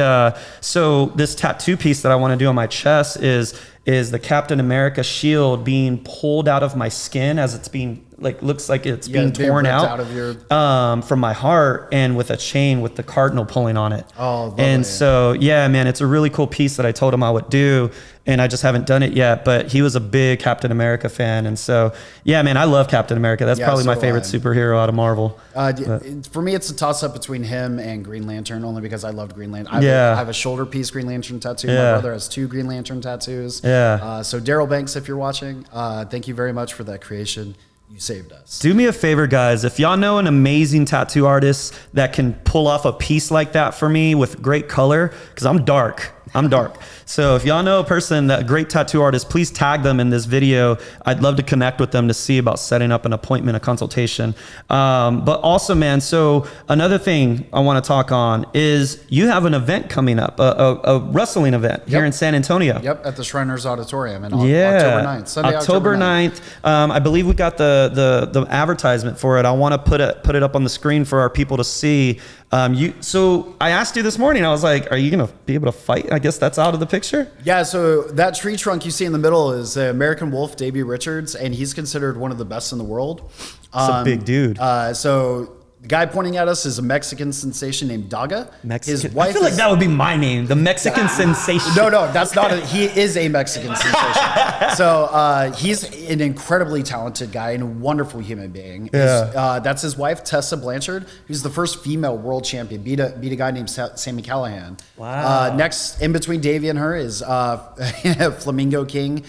so this tattoo piece that I want to do on my chest is the Captain America shield being pulled out of my skin as it's being looks like it's being torn out of your... from my heart, and with a chain with the cardinal pulling on it. Oh, lovely. And so, yeah, man, it's a really cool piece that I told him I would do, and I just haven't done it yet, but he was a big Captain America fan. And so, yeah, man, I love Captain America. That's probably my favorite superhero out of Marvel. For me, it's a toss up between him and Green Lantern, only because I loved Green Lantern. I have a shoulder piece Green Lantern tattoo. My brother has 2 Green Lantern tattoos. So Daryl Banks, if you're watching, thank you very much for that creation. You saved us. Do me a favor, guys. If y'all know an amazing tattoo artist that can pull off a piece like that for me with great color, because I'm dark. So if y'all know a person, that great tattoo artist, please tag them in this video. I'd love to connect with them to see about setting up an appointment, a consultation. But also, man, so another thing I want to talk on is you have an event coming up, a wrestling event here in San Antonio. Yep, at the Shriners Auditorium on October 9th. Sunday, October 9th. I believe we got the advertisement for it. I want to put it up on the screen for our people to see. So I asked you this morning, I was like, are you going to be able to fight? I guess that's out of the picture. Yeah. So that tree trunk you see in the middle is American Wolf, Davey Richards, and he's considered one of the best in the world. It's a big dude. So the guy pointing at us is a Mexican sensation named Daga. His wife I feel like that would be my name, the Mexican sensation. No, that's not. He is a Mexican sensation. So he's an incredibly talented guy and a wonderful human being. That's his wife, Tessa Blanchard, who's the first female world champion. Beat a guy named Sammy Callahan. Wow. Next, in between Davey and her is Flamingo King.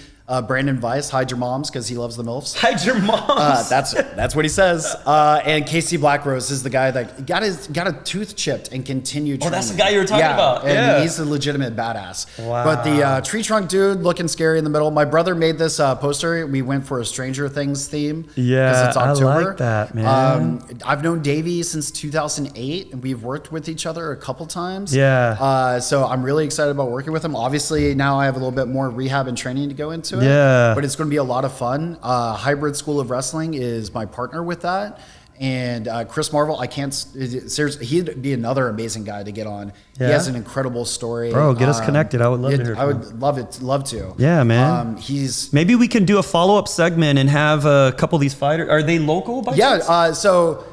Brandon Weiss, hide your moms because he loves the MILFs. Hide your moms. That's what he says. And Casey Blackrose is the guy that got a tooth chipped and continued training. Oh, that's the guy you were talking about. And he's a legitimate badass. Wow. But the tree trunk dude looking scary in the middle. My brother made this poster. We went for a Stranger Things theme. Yeah, it's October. I like that, man. I've known Davey since 2008, and we've worked with each other a couple times. Yeah. So I'm really excited about working with him. Obviously, now I have a little bit more rehab and training to go into. Yeah. But it's going to be a lot of fun. Hybrid School of Wrestling is my partner with that. And Chris Marvel, I can't, seriously, he'd be another amazing guy to get on. Yeah. He has an incredible story. Bro, get us connected. I would love to hear from I would love to. Yeah, man. Maybe we can do a follow-up segment and have a couple of these fighters. Are they local by chance? So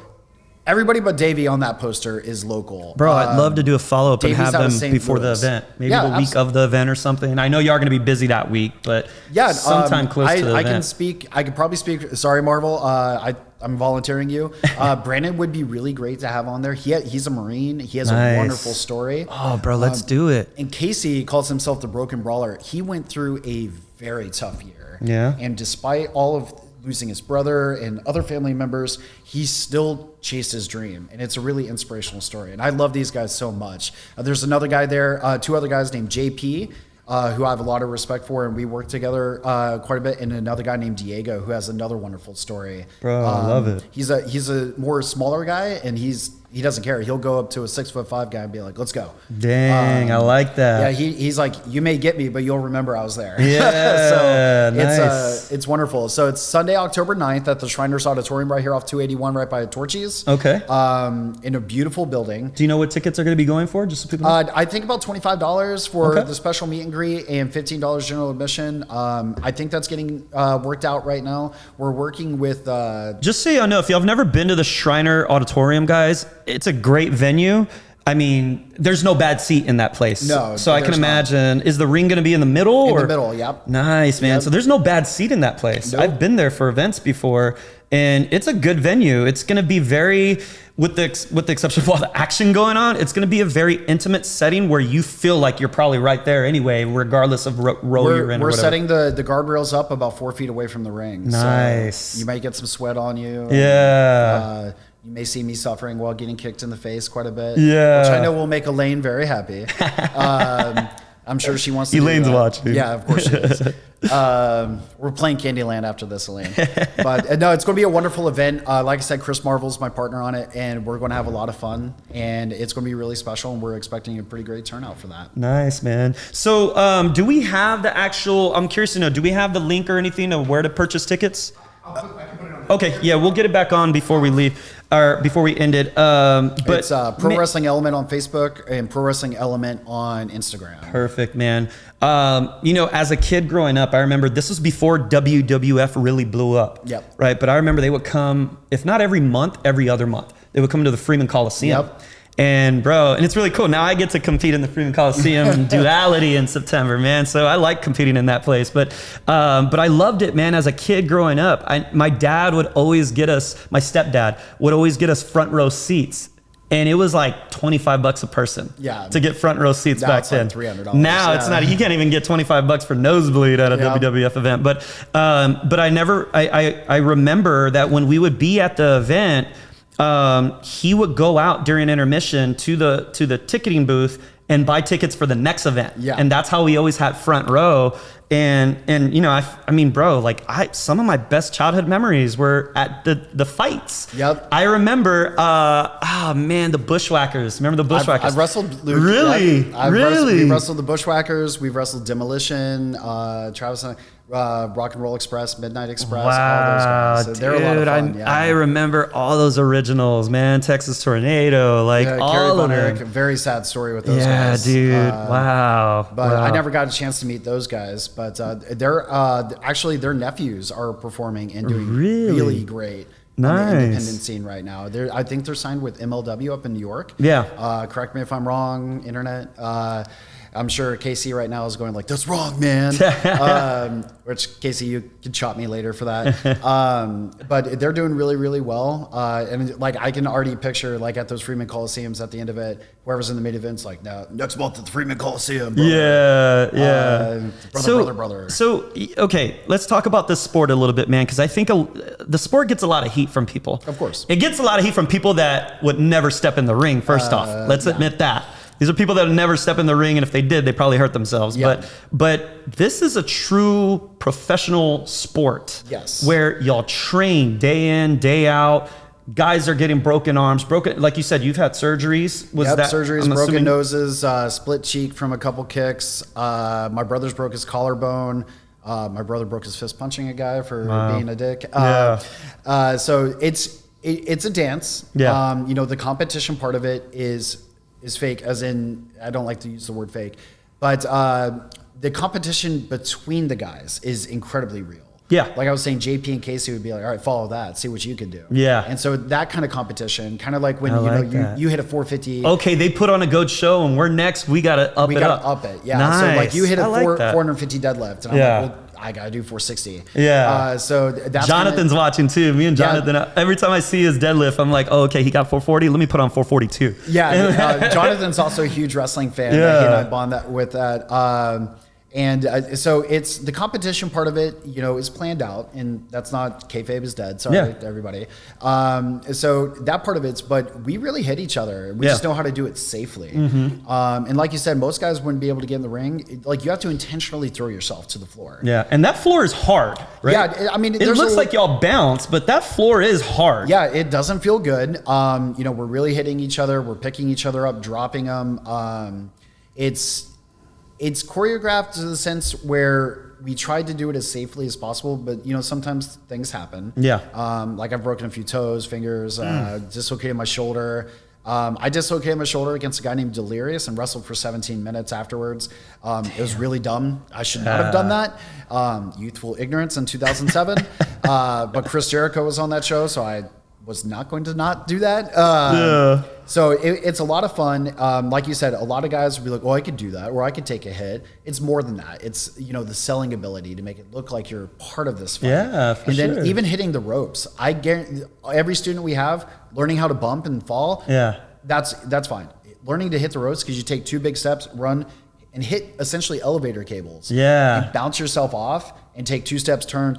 everybody but Davey on that poster is local. Bro, I'd love to do a follow-up and have them before the event. Maybe the week of the event or something. I know you are going to be busy that week, but sometime close to the event. I could probably speak. Sorry, Marvel. I'm volunteering you. Brandon would be really great to have on there. He's a Marine. He has a wonderful story. Oh, bro, let's do it. And Casey calls himself the Broken Brawler. He went through a very tough year. Yeah. And despite all of losing his brother and other family members, he still chased his dream. And it's a really inspirational story. And I love these guys so much. There's another guy there, 2 other guys named JP, who I have a lot of respect for, and we work together quite a bit, and another guy named Diego, who has another wonderful story. Bro, I love it. He's a more smaller guy, and he doesn't care. He'll go up to a 6'5" guy and be like, "Let's go." Dang, I like that. Yeah, he's like, "You may get me, but you'll remember I was there." Yeah, so nice. It's wonderful. So it's Sunday, October 9th at the Shriners Auditorium right here off 281, right by Torchy's. Okay. In a beautiful building. Do you know what tickets are going to be going for? Just so people know? I think about $25 for the special meet and greet and $15 general admission. I think that's getting worked out right now. We're working with. Just so you know, if y'all have never been to the Shriner Auditorium, guys, it's a great venue. I mean, there's no bad seat in that place. No. So I can imagine, is the ring going to be in the middle? In the middle, yep. Nice, man. Yep. So there's no bad seat in that place. Nope. I've been there for events before, and it's a good venue. It's going to be very, with the exception of all the action going on, it's going to be a very intimate setting where you feel like you're probably right there anyway, regardless of row you're in. We're setting the guardrails up about 4 feet away from the ring. Nice. So you might get some sweat on you. Yeah. You may see me suffering while getting kicked in the face quite a bit. Yeah. Which I know will make Elaine very happy. I'm sure she wants to. Elaine's watching. Yeah, of course she is. We're playing Candyland after this, Elaine. But no, it's going to be a wonderful event. Like I said, Chris Marvel's my partner on it, and we're going to have a lot of fun, and it's going to be really special, and we're expecting a pretty great turnout for that. Nice, man. So do we have the actual, I'm curious to know, do we have the link or anything of where to purchase tickets? I can put it on. Okay, yeah, we'll get it back on before we leave, or before we end it. But It's Pro Wrestling Element on Facebook and Pro Wrestling Element on Instagram. Perfect, man. As a kid growing up, I remember this was before WWF really blew up. Yep. Right, but I remember they would come, if not every month, every other month. They would come to the Freeman Coliseum. Yep. And it's really cool. Now I get to compete in the Freeman Coliseum Duality in September, man. So I like competing in that place. But I loved it, man. As a kid growing up, my dad would always get us, my stepdad would always get us front row seats. And it was like $25 a person to get front row seats now back it's then. like $300. Now it's not, you can't even get $25 for nosebleed at a WWF event. But I remember that when we would be at the event, he would go out during intermission to the ticketing booth and buy tickets for the next event. Yeah. And that's how we always had front row. And I mean, bro, like some of my best childhood memories were at the fights. Yep. I remember, the Bushwhackers. Remember the Bushwhackers? I've wrestled Luke. Really? We've wrestled the Bushwhackers. We've wrestled Demolition, Travis and Rock and Roll Express, Midnight Express, all those guys. So they're a lot of fun. I remember all those originals, man. Texas Tornado, like Kerry all Von of Erich, them. very sad story with those guys. Yeah, dude. Wow. But I never got a chance to meet those guys. But they're actually their nephews are performing and doing really great on the independent scene right now. I think they're signed with MLW up in New York. Yeah. Correct me if I'm wrong, internet. I'm sure Casey right now is going like, "That's wrong, man." Which Casey, you can chop me later for that. But they're doing really, really well. And like I can already picture like at those Freeman Coliseums at the end of it, whoever's in the main event's like, "No, next month at the Freeman Coliseum." Brother. Yeah. Brother. So okay, let's talk about this sport a little bit, man, because I think the sport gets a lot of heat from people. Of course, it gets a lot of heat from people that would never step in the ring. First off, let's admit that. These are people that would never step in the ring, and if they did, they probably hurt themselves. Yeah. But this is a true professional sport. Yes. Where y'all train day in, day out. Guys are getting broken arms, like you said, you've had surgeries. Surgeries, broken noses, split cheek from a couple kicks. My brother's broke his collarbone. My brother broke his fist punching a guy for being a dick. So it's a dance. Yeah. The competition part of it is fake, as in, I don't like to use the word fake, but the competition between the guys is incredibly real. Yeah. Like I was saying, JP and Casey would be like, all right, follow that, see what you can do. Yeah. And so that kind of competition, kind of like when you hit a 450. Okay, they put on a good show, and we're next. We gotta up it. Yeah. Nice. So like you hit a 450 450 deadlift, and I'm like, well, I gotta do 460. Yeah. So that's Jonathan's watching too. Me and Jonathan. Every time I see his deadlift, I'm like, oh, okay, he got 440. Let me put on 442. Yeah. Jonathan's also a huge wrestling fan. He and I bond with that. And so it's the competition part of it, is planned out, and that's not kayfabe is dead. Sorry to everybody. So that part of it's, but we really hit each other. We just know how to do it safely. Mm-hmm. And like you said, most guys wouldn't be able to get in the ring. Like you have to intentionally throw yourself to the floor. Yeah, and that floor is hard, right? Yeah, I mean, it looks like y'all bounce, but that floor is hard. Yeah, it doesn't feel good. We're really hitting each other. We're picking each other up, dropping them. It's choreographed to the sense where we tried to do it as safely as possible, but sometimes things happen. Yeah. Like I've broken a few toes, fingers, dislocated my shoulder. I dislocated my shoulder against a guy named Delirious and wrestled for 17 minutes afterwards. It was really dumb. I should not have done that. Youthful ignorance in 2007. But Chris Jericho was on that show, so I was not going to not do that. So it's a lot of fun. Like you said, a lot of guys would be like, oh, I could do that, or I could take a hit. It's more than that. It's, the selling ability to make it look like you're part of this fight. Yeah, for and sure. then even hitting the ropes. I guarantee every student we have learning how to bump and fall. Yeah. That's fine. Learning to hit the ropes, because you take 2 big steps, run, and hit essentially elevator cables. Yeah. And bounce yourself off and take 2 steps, turn,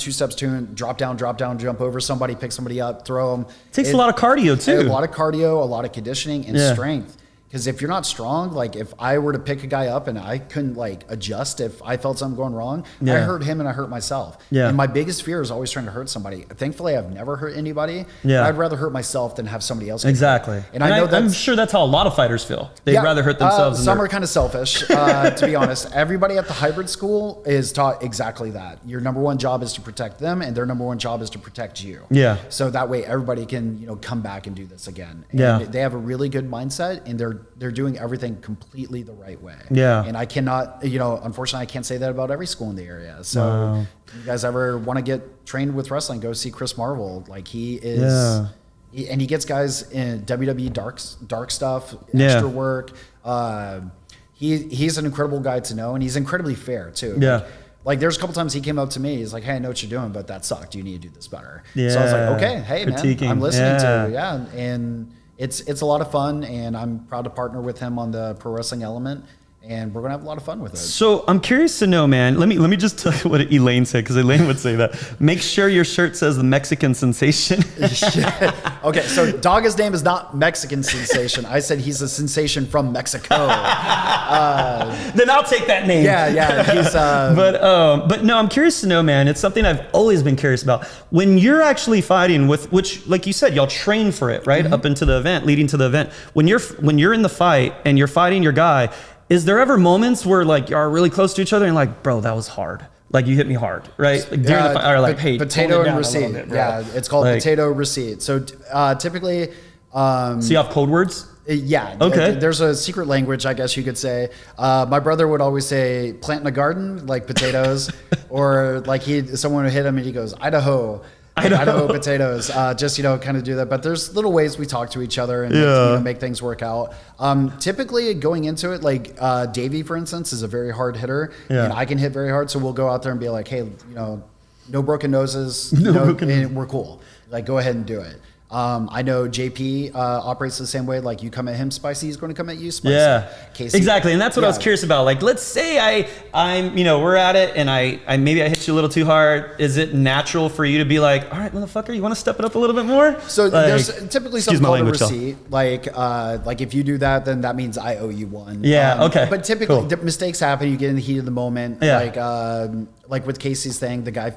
drop down, jump over somebody, pick somebody up, throw them. Takes a lot of cardio too. A lot of cardio, a lot of conditioning and strength. Because if you're not strong, like if I were to pick a guy up and I couldn't like adjust if I felt something going wrong, I hurt him and I hurt myself. Yeah. And my biggest fear is always trying to hurt somebody. Thankfully, I've never hurt anybody. Yeah. I'd rather hurt myself than have somebody else. Exactly. And I know I'm sure that's how a lot of fighters feel. They'd rather hurt themselves. Some are kind of selfish, to be honest. Everybody at the hybrid school is taught exactly that. Your number one job is to protect them, and their number one job is to protect you. Yeah. So that way everybody can, come back and do this again. And they have a really good mindset, and they're doing everything completely the right way. Yeah. And I cannot, unfortunately, I can't say that about every school in the area. So if you guys ever want to get trained with wrestling, go see Chris Marvel. Like he is, and he gets guys in WWE dark stuff, extra work. He's an incredible guy to know, and he's incredibly fair too. Yeah. Like there's a couple times he came up to me. He's like, "Hey, I know what you're doing, but that sucked. You need to do this better." Yeah. So I was like, "Okay, hey Critiquing. man, I'm listening to you." Yeah, and it's a lot of fun, and I'm proud to partner with him on the pro wrestling element, and we're gonna have a lot of fun with it. So I'm curious to know, man. Let me just tell you what Elaine said, because Elaine would say that. Make sure your shirt says the Mexican sensation. Okay, so Dogga's name is not Mexican Sensation. I said he's a sensation from Mexico. Then I'll take that name. Yeah. He's but no, I'm curious to know, man. It's something I've always been curious about. When you're actually fighting with, which, like you said, y'all train for it, right? Up into the event, leading to the event. When you're in the fight and you're fighting your guy, is there ever moments where like you are really close to each other and like, bro, that was hard? Like you hit me hard, right? Like during the fight, or like, hey, potato and receipt. Yeah, it's called potato receipt. So typically, so you have code words? Yeah. Okay. There's a secret language, I guess you could say. My brother would always say plant in a garden, like potatoes, or like someone would hit him and he goes, Idaho potatoes, just, kind of do that. But there's little ways we talk to each other and make things work out. Typically going into it, like Davey, for instance, is a very hard hitter and I can hit very hard. So we'll go out there and be like, hey, no broken noses, and we're cool. Like, go ahead and do it. I know JP operates the same way. Like you come at him spicy, he's going to come at you spicy. Yeah, Casey, exactly. And that's what I was curious about. Like, let's say I'm, we're at it and I maybe I hit you a little too hard. Is it natural for you to be like, all right, motherfucker, you want to step it up a little bit more? So like, there's typically something called a receipt. Like if you do that, then that means I owe you one. Yeah. Okay. But typically mistakes happen. You get in the heat of the moment. Yeah. Like with Casey's thing, the guy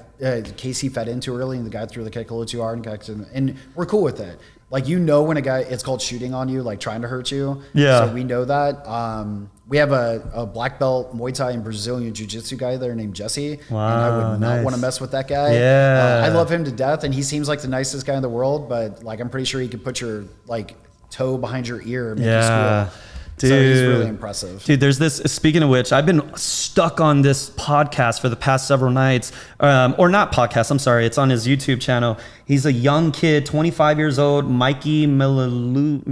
Casey fed in too early, and the guy threw the kick a little too hard, and we're cool with it. Like when a guy, it's called shooting on you, like trying to hurt you. Yeah. So we know that. We have a black belt Muay Thai and Brazilian Jiu-Jitsu guy there named Jesse. Wow, and I would not want to mess with that guy. Yeah. I love him to death, and he seems like the nicest guy in the world. But like, I'm pretty sure he could put your like toe behind your ear and make you squeal. Dude, so he's really impressive. Dude, there's this, speaking of which, I've been stuck on this podcast for the past several nights, or not podcast, I'm sorry. It's on his YouTube channel. He's a young kid, 25 years old, Mikey Milanucci,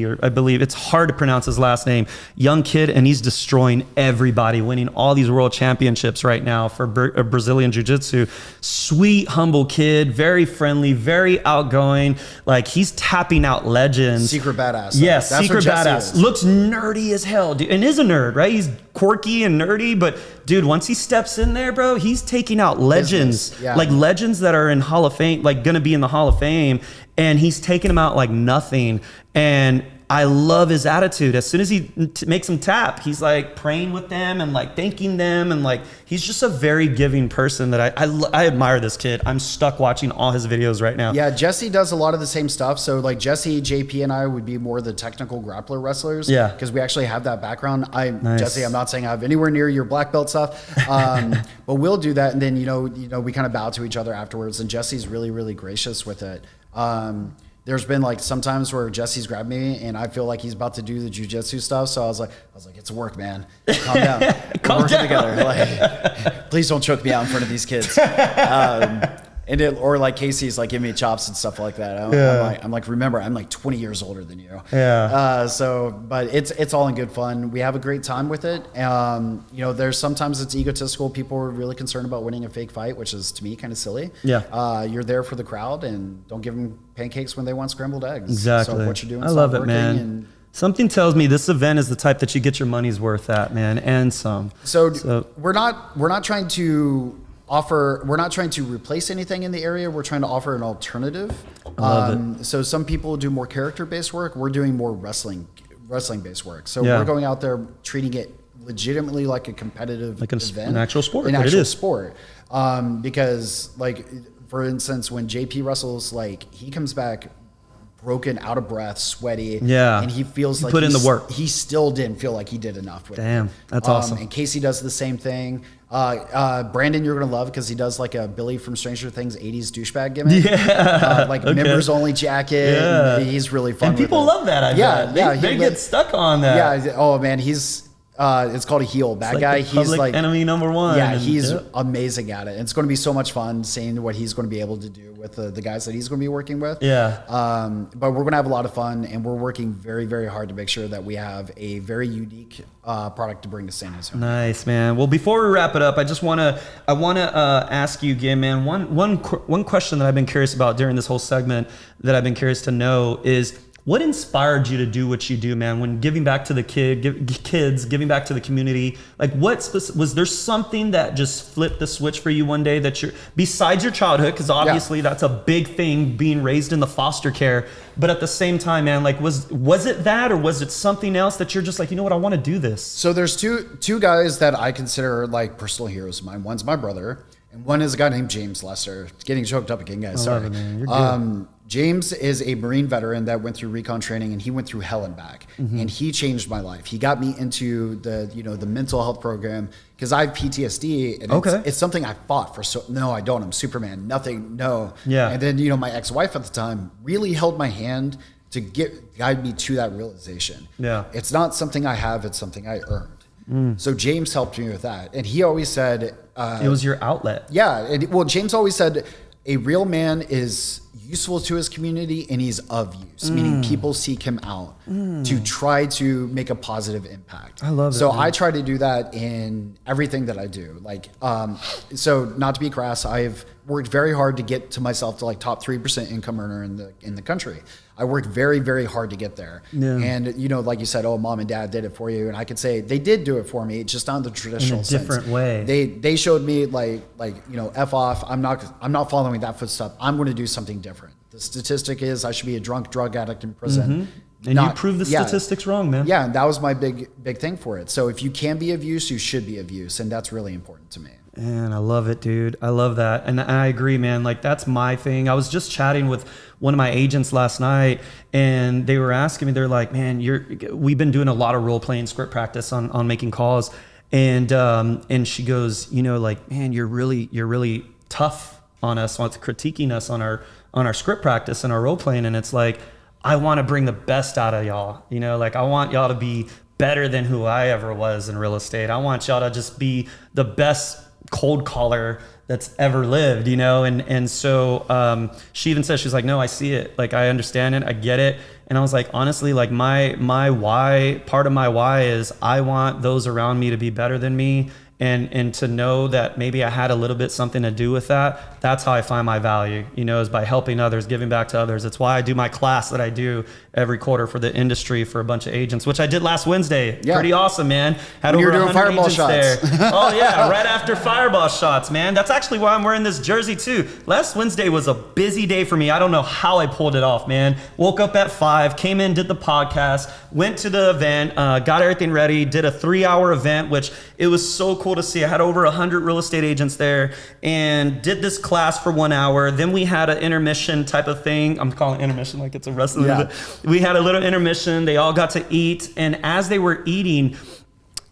or I believe. It's hard to pronounce his last name. Young kid, and he's destroying everybody, winning all these world championships right now for Brazilian Jiu-Jitsu. Sweet, humble kid, very friendly, very outgoing. Like, he's tapping out legends. Secret badass. Yes, secret badass. Looks nerdy as hell, dude, and is a nerd, right? He's quirky and nerdy, but dude, once he steps in there, bro, he's taking out legends, like legends that are in Hall of Fame, like gonna be in the Hall of Fame, and he's taking them out like nothing. And I love his attitude. As soon as he makes them tap, he's like praying with them and like thanking them, and like he's just a very giving person that I admire this kid. I'm stuck watching all his videos right now. Yeah, Jesse does a lot of the same stuff. So like Jesse, JP, and I would be more the technical grappler wrestlers. Yeah, because we actually have that background. Jesse, I'm not saying I have anywhere near your black belt stuff, but we'll do that, and then we kind of bow to each other afterwards. And Jesse's really, really gracious with it. There's been like sometimes where Jesse's grabbed me and I feel like he's about to do the jiu-jitsu stuff. So I was like, it's work, man. Calm down. We're working together. Like, please don't choke me out in front of these kids. Or like Casey's like, give me chops and stuff like that. I'm like, remember, I'm like 20 years older than you. Yeah. But it's all in good fun. We have a great time with it. There's sometimes it's egotistical. People are really concerned about winning a fake fight, which is to me kind of silly. Yeah. You're there for the crowd, and don't give them pancakes when they want scrambled eggs. Exactly. So what you're doing, I love it, man. Something tells me this event is the type that you get your money's worth at, man, and some. So we're not trying to replace anything in the area. We're trying to offer an alternative. I love it. So some people do more character-based work. We're doing more wrestling wrestling based work. So we're going out there treating it legitimately like a competitive event, an actual sport. An actual sport. Because like, for instance, when JP wrestles, like he comes back broken, out of breath, sweaty. Yeah. And he feels like put in the work. He still didn't feel like he did enough with Damn, that's awesome. And Casey does the same thing. Brandon, you're gonna love because he does like a Billy from Stranger Things 80s douchebag gimmick. Yeah. Members only jacket. Yeah. And he's really fun. And people love that. They get stuck on that. Yeah. Oh man, it's called a heel. Bad guy. He's like enemy number one. Yeah, he's amazing at it. And it's going to be so much fun seeing what he's going to be able to do with the guys that he's going to be working with. Yeah. But we're going to have a lot of fun, and we're working very, very hard to make sure that we have a very unique product to bring to San Antonio. Nice, man. Well, before we wrap it up, I want to ask you again, man. One question that I've been curious about during this whole segment that I've been curious to know is, what inspired you to do what you do, man? When giving back to the kids, giving back to the community, like was there something that just flipped the switch for you one day that besides your childhood, because obviously that's a big thing, being raised in the foster care, but at the same time, man, like was it that, or was it something else that you're just like, you know what, I want to do this? So there's two guys that I consider like personal heroes of mine. One's my brother, and one is a guy named James Lester. Getting choked up again, guys. Sorry. You're good. James is a Marine veteran that went through recon training, and he went through hell and back. Mm-hmm. And he changed my life. He got me into the mental health program because I have PTSD, and it's something I fought for. So no, I don't. I'm Superman. Nothing. No. Yeah. And then my ex-wife at the time really held my hand to guide me to that realization. Yeah. It's not something I have. It's something I earned. So James helped me with that, and he always said it was your outlet. Yeah. James always said a real man is useful to his community, and he's of use, meaning people seek him out to try to make a positive impact. I love that. So I try to do that in everything that I do. Like, so not to be crass, I've worked very hard to get to myself to like top 3% income earner in the country. I worked very, very hard to get there. Yeah. And like you said, oh, mom and dad did it for you. And I could say they did do it for me, just not the traditional sense. Different way. They showed me like F off. I'm not following that footstep. I'm going to do something different. The statistic is I should be a drug addict in prison. Mm-hmm. And you proved the statistics wrong, man. Yeah, and that was my big thing for it. So if you can be of use, you should be of use, and that's really important to me. Man, I love it, dude. I love that. And I agree, man. Like, that's my thing. I was just chatting with one of my agents last night, and they were asking me, they're like, man, we've been doing a lot of role-playing script practice on making calls. And she goes, like, man, you're really tough on us, on critiquing us on our script practice and our role-playing. And it's like, I want to bring the best out of y'all. Like, I want y'all to be better than who I ever was in real estate. I want y'all to just be the best cold caller that's ever lived, and so she even says, she's like, no, I see it, like I understand it, I get it. And I was like, honestly, like my why, part of my why is I want those around me to be better than me, and to know that maybe I had a little bit something to do with that. That's how I find my value, is by helping others, giving back to others. It's why I do my class that I do every quarter for the industry for a bunch of agents, which I did last Wednesday. Yeah. Pretty awesome, man. Had when over 100 fireball agents shots. there. Oh yeah, right after fireball shots, man. That's actually why I'm wearing this jersey too. Last Wednesday was a busy day for me. I don't know how I pulled it off, man. Woke up at 5, came in, did the podcast, went to the event, got everything ready, did a 3-hour event, which it was so cool to see. I had over 100 real estate agents there, and did this class for 1 hour. Then we had an intermission type of thing. I'm calling it intermission like it's a wrestling event. We had a little intermission. They all got to eat. And as they were eating,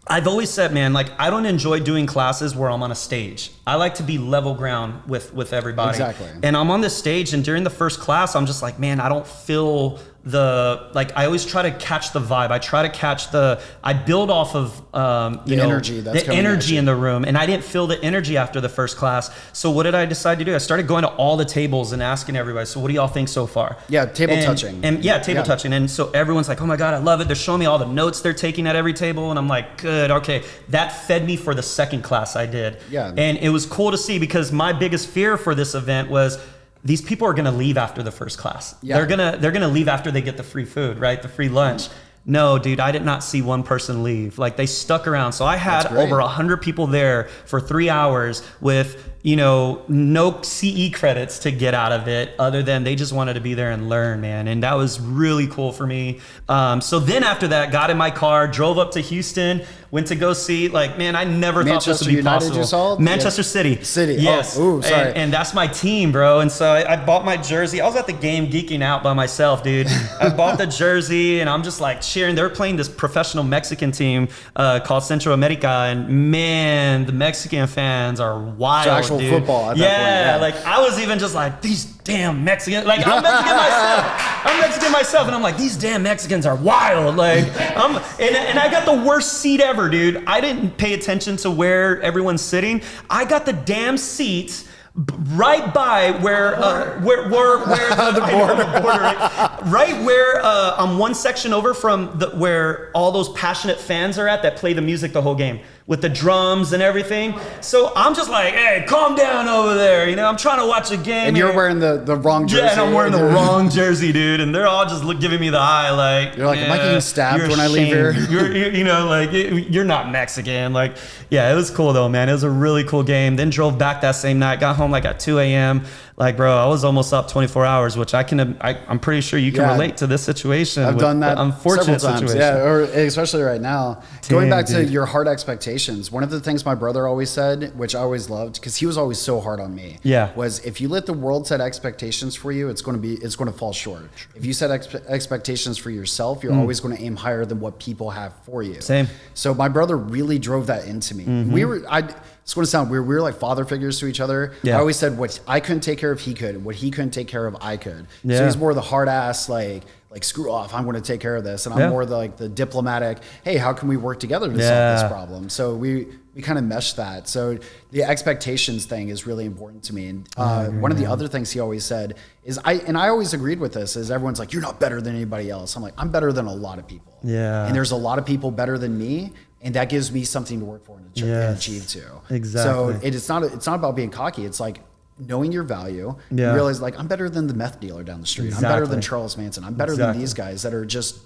I've always said, man, like, I don't enjoy doing classes where I'm on a stage. I like to be level ground with everybody. Exactly. And I'm on this stage, and during the first class, I'm just like, man, I don't feel I always try to catch the vibe. I try to catch I build off of, the energy that's the energy in the room. And I didn't feel the energy after the first class. So what did I decide to do? I started going to all the tables and asking everybody, so what do y'all think so far? Yeah, table touching. Touching. And so everyone's like, oh my God, I love it. They're showing me all the notes they're taking at every table. And I'm like, good, okay. That fed me for the second class I did. Yeah. And it was cool to see, because my biggest fear for this event was, these people are going to leave after the first class. Yeah. They're going to leave after they get the free food, right? The free lunch. No, dude, I did not see one person leave. Like, they stuck around. So I had over 100 people there for 3 hours with no CE credits to get out of it other than they just wanted to be there and learn, man. And that was really cool for me. So then after that, got in my car, drove up to Houston, went to go see, man, I never thought this would be United possible. You saw? Manchester City. Yes. Oh, ooh, sorry. And that's my team, bro. And so I bought my jersey. I was at the game geeking out by myself, dude. I bought the jersey and I'm just cheering. They were playing this professional Mexican team called Centro America. And man, the Mexican fans are wild, so actual dude. Football at that point. I was even just these damn Mexicans. I'm Mexican myself. I'm Mexican myself. And I'm these damn Mexicans are wild. And I got the worst seat ever, dude. I didn't pay attention to where everyone's sitting. I got the damn seats right by where the border, right where I'm one section over from where all those passionate fans are at that play the music the whole game with the drums and everything. So I'm just hey, calm down over there. I'm trying to watch a game. And you're wearing the wrong jersey. Yeah, and I'm wearing the wrong jersey, dude. And they're all just giving me the eye, you're am I getting stabbed when I leave here? You're not Mexican. Yeah, it was cool though, man. It was a really cool game. Then drove back that same night, got home at 2 a.m. Bro, I was almost up 24 hours, which I'm pretty sure you can relate to this situation. I've done that unfortunate several times. situation. Yeah, or especially right now. Going back to your hard expectations, one of the things my brother always said, which I always loved, because he was always so hard on me, was if you let the world set expectations for you, it's going to fall short. If you set expectations for yourself, you're always going to aim higher than what people have for you. Same. So my brother really drove that into me. Mm-hmm. It's going to sound weird. We were like father figures to each other. Yeah. I always said what I couldn't take care of, he could. What he couldn't take care of, I could. Yeah. So he's more the hard ass, like screw off, I'm going to take care of this. And I'm more the diplomatic, hey, how can we work together to solve this problem? So we kind of meshed that. So the expectations thing is really important to me. And one of the other things he always said is, I always agreed with this, is everyone's you're not better than anybody else. I'm I'm better than a lot of people. Yeah. And there's a lot of people better than me. And that gives me something to work for and achieve too. Exactly. So it's not about being cocky. It's knowing your value. You realize I'm better than the meth dealer down the street. Exactly. I'm better than Charles Manson. I'm better than these guys that are just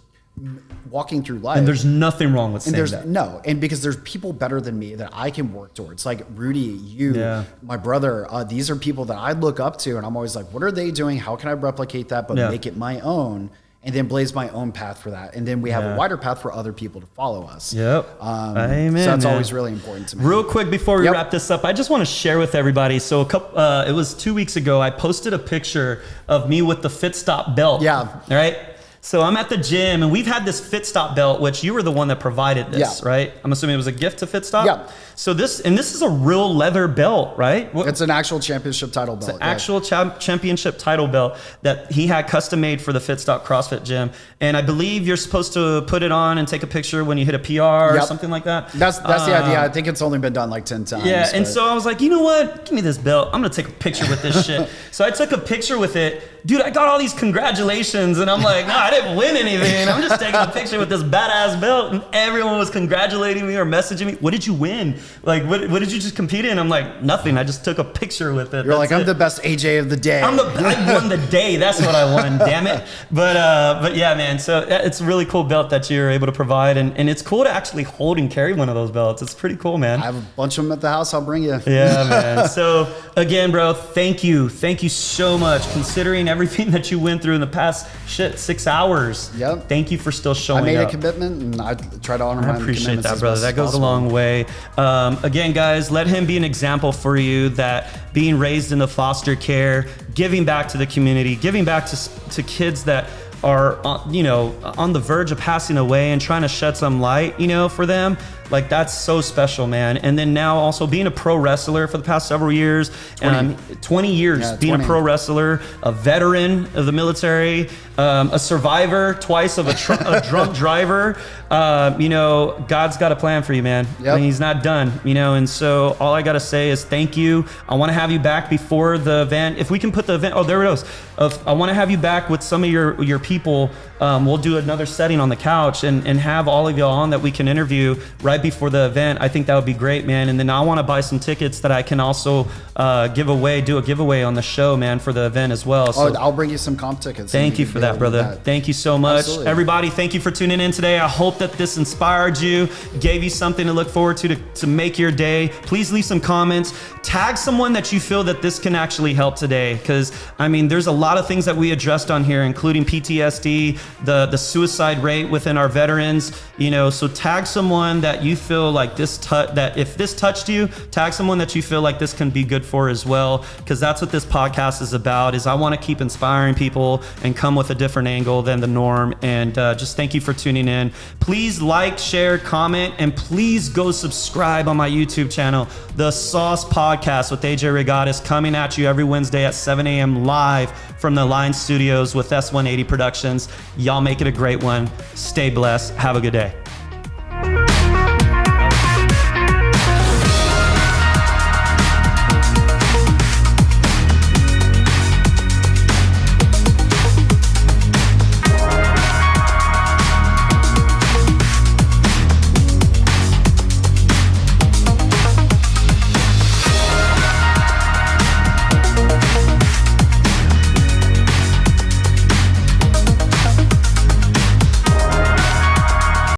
walking through life. And there's nothing wrong with saying that. No, and because there's people better than me that I can work towards. Rudy, you, my brother, these are people that I look up to, and I'm always what are they doing? How can I replicate that but make it my own? And then blaze my own path for that. And then we have a wider path for other people to follow us. Yep. Amen. So that's always really important to me. Real quick before we wrap this up, I just want to share with everybody. So it was 2 weeks ago, I posted a picture of me with the Fit Stop belt. Yeah. All right. So I'm at the gym and we've had this Fit Stop belt, which you were the one that provided this, right? I'm assuming it was a gift to Fit Stop? Yeah. So this is a real leather belt, right? It's an actual championship title belt. It's an actual championship title belt that he had custom made for the Fit Stop CrossFit gym. And I believe you're supposed to put it on and take a picture when you hit a PR or something like that. That's the idea. I think it's only been done 10 times. Yeah, and so I was you know what? Give me this belt. I'm going to take a picture with this shit. So I took a picture with it. Dude, I got all these congratulations. And I'm no, I didn't win anything. I'm just taking a picture with this badass belt. And everyone was congratulating me or messaging me. What did you win? What did you just compete in? I'm nothing. I just took a picture with it. You're I'm the best AJ of the day. I won the day. That's what I won. Damn it. But yeah, man. So it's a really cool belt that you're able to provide. And it's cool to actually hold and carry one of those belts. It's pretty cool, man. I have a bunch of them at the house. I'll bring you. Yeah, man. So again, bro, thank you. Thank you so much. Considering everything that you went through in the past 6 hours. Yep. Thank you for still showing up. I made a commitment and I try to honor my commitments. I appreciate that, brother. That goes a long way. Again, guys, let him be an example for you that being raised in the foster care, giving back to the community, giving back to kids that are on the verge of passing away and trying to shed some light, for them. That's so special, man. And then now also being a pro wrestler for the past several years, 20 years being a pro wrestler, a veteran of the military, a survivor twice of a drunk driver. God's got a plan for you, man. Yep. And he's not done, and so all I got to say is thank you. I want to have you back before the event. If we can put the event? Oh, there it goes. I want to have you back with some of your people. We'll do another setting on the couch and have all of y'all on that we can interview right before the event. I think that would be great, man. And then I want to buy some tickets that I can also do a giveaway on the show, man, for the event as well. So I'll bring you some comp tickets. thank you for that, brother. Thank you so much. Absolutely. Everybody, thank you for tuning in today. I hope that this inspired you, gave you something to look forward to make your day. Please leave some comments. Tag someone that you feel that this can actually help today. Because, I mean, there's a lot of things that we addressed on here, including PTSD, the suicide rate within our veterans, so tag someone that you feel like that if this touched you, tag someone that you feel like this can be good for as well, because that's what this podcast is about. Is I want to keep inspiring people and come with a different angle than the norm. And just thank you for tuning in. Please like, share, comment, and please go subscribe on my YouTube channel, The Sauce Podcast with AJ Reygadas, coming at you every Wednesday at 7 a.m. live from the Line Studios with S180 Productions. Y'all make it a great one. Stay blessed. Have a good day.